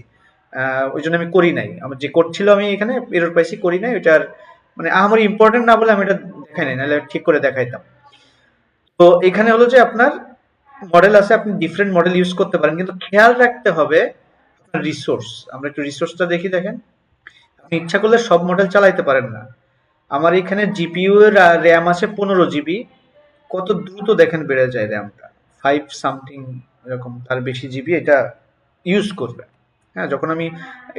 Speaker 1: ওই জন্য আমি করি নাই। আমার যে কোড ছিল আমি এখানে এরর পাইছি, করি নাই ওইটার, মানে আমার ইম্পর্টেন্ট না বলে আমি এটা দেখাই নাই, নাহলে ঠিক করে দেখাইতাম। তো এখানে হলো যে আপনার মডেল আছে, আপনি ডিফারেন্ট মডেল ইউজ করতে পারেন, কিন্তু খেয়াল রাখতে হবে আপনার রিসোর্স। আমরা একটু রিসোর্সটা দেখি, দেখেন আপনি ইচ্ছা করলে সব মডেল চালাইতে পারেন না। আমার এখানে জিপিইউ এর র্যাম আছে 15 জিবি, কত দ্রুত দেখেন বেড়ে যায় র্যামটা, 5 সামথিং এরকম, তার বেশি জিবি এটা ইউজ করবে। হ্যাঁ, যখন আমি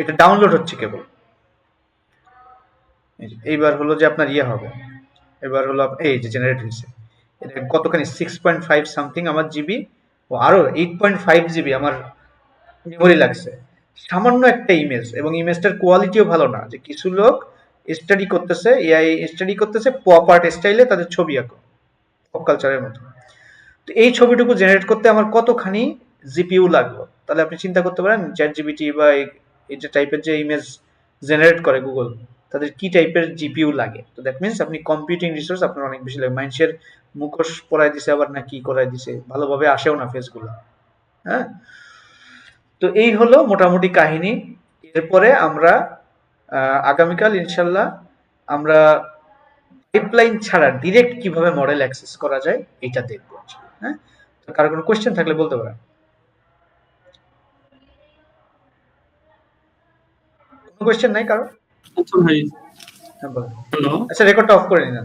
Speaker 1: এটা ডাউনলোড হচ্ছে কেবল। এইবার হলো যে আপনার ইয়ে হবে, এবার হলো এই যে জেনারেট হয়েছে, এটা কতখানি 6.5 সামথিং আমার জিবি, ও আরো 8.5 জিবি আমার মেমোরি লাগছে সামান্য একটা ইমেজ, এবং ইমেজটার কোয়ালিটিও ভালো না। যে কিছু লোক স্টাডি করতেছে, এআই স্টাডি করতেছে পপ আর্ট স্টাইলে তাদের ছবি আঁকো, পপ কালচারের মতো। তো এই ছবিটুকু জেনারেট করতে আমার কতখানি জিপিইউ লাগলো, তাহলে আপনি চিন্তা করতে পারেন চ্যাট জিপিটি বা এই যে টাইপের যে ইমেজ জেনারেট করে গুগল, তাদের কি টাইপের জিপিইউ লাগে। তো দ্যাট মিনস আপনি কম্পিউটিং রিসোর্স আপনার অনেক বেশি লাগে। মানুষের মুখোশ পরাই দিছে আবার না কি করাই দিছে, ভালোভাবে আসেও না ফেসগুলো। হ্যাঁ, তো এই হলো মোটামুটি কাহিনী। এরপরে আমরা আগামীকাল ইনশাল্লাহ আমরা পাইপলাইন ছাড়া ডিরেক্ট কিভাবে মডেল অ্যাক্সেস করা যায় এটা দেখবো। হ্যাঁ, তো কারো কোনো কোয়েশ্চেন থাকলে বলতে পারেন। কোনো কোয়েশ্চেন নাই কারো?
Speaker 3: আচ্ছা ভাই,
Speaker 1: হ্যাঁ বলেন।
Speaker 3: হ্যালো।
Speaker 1: আচ্ছা, রেকর্ডটা অফ করে নিন।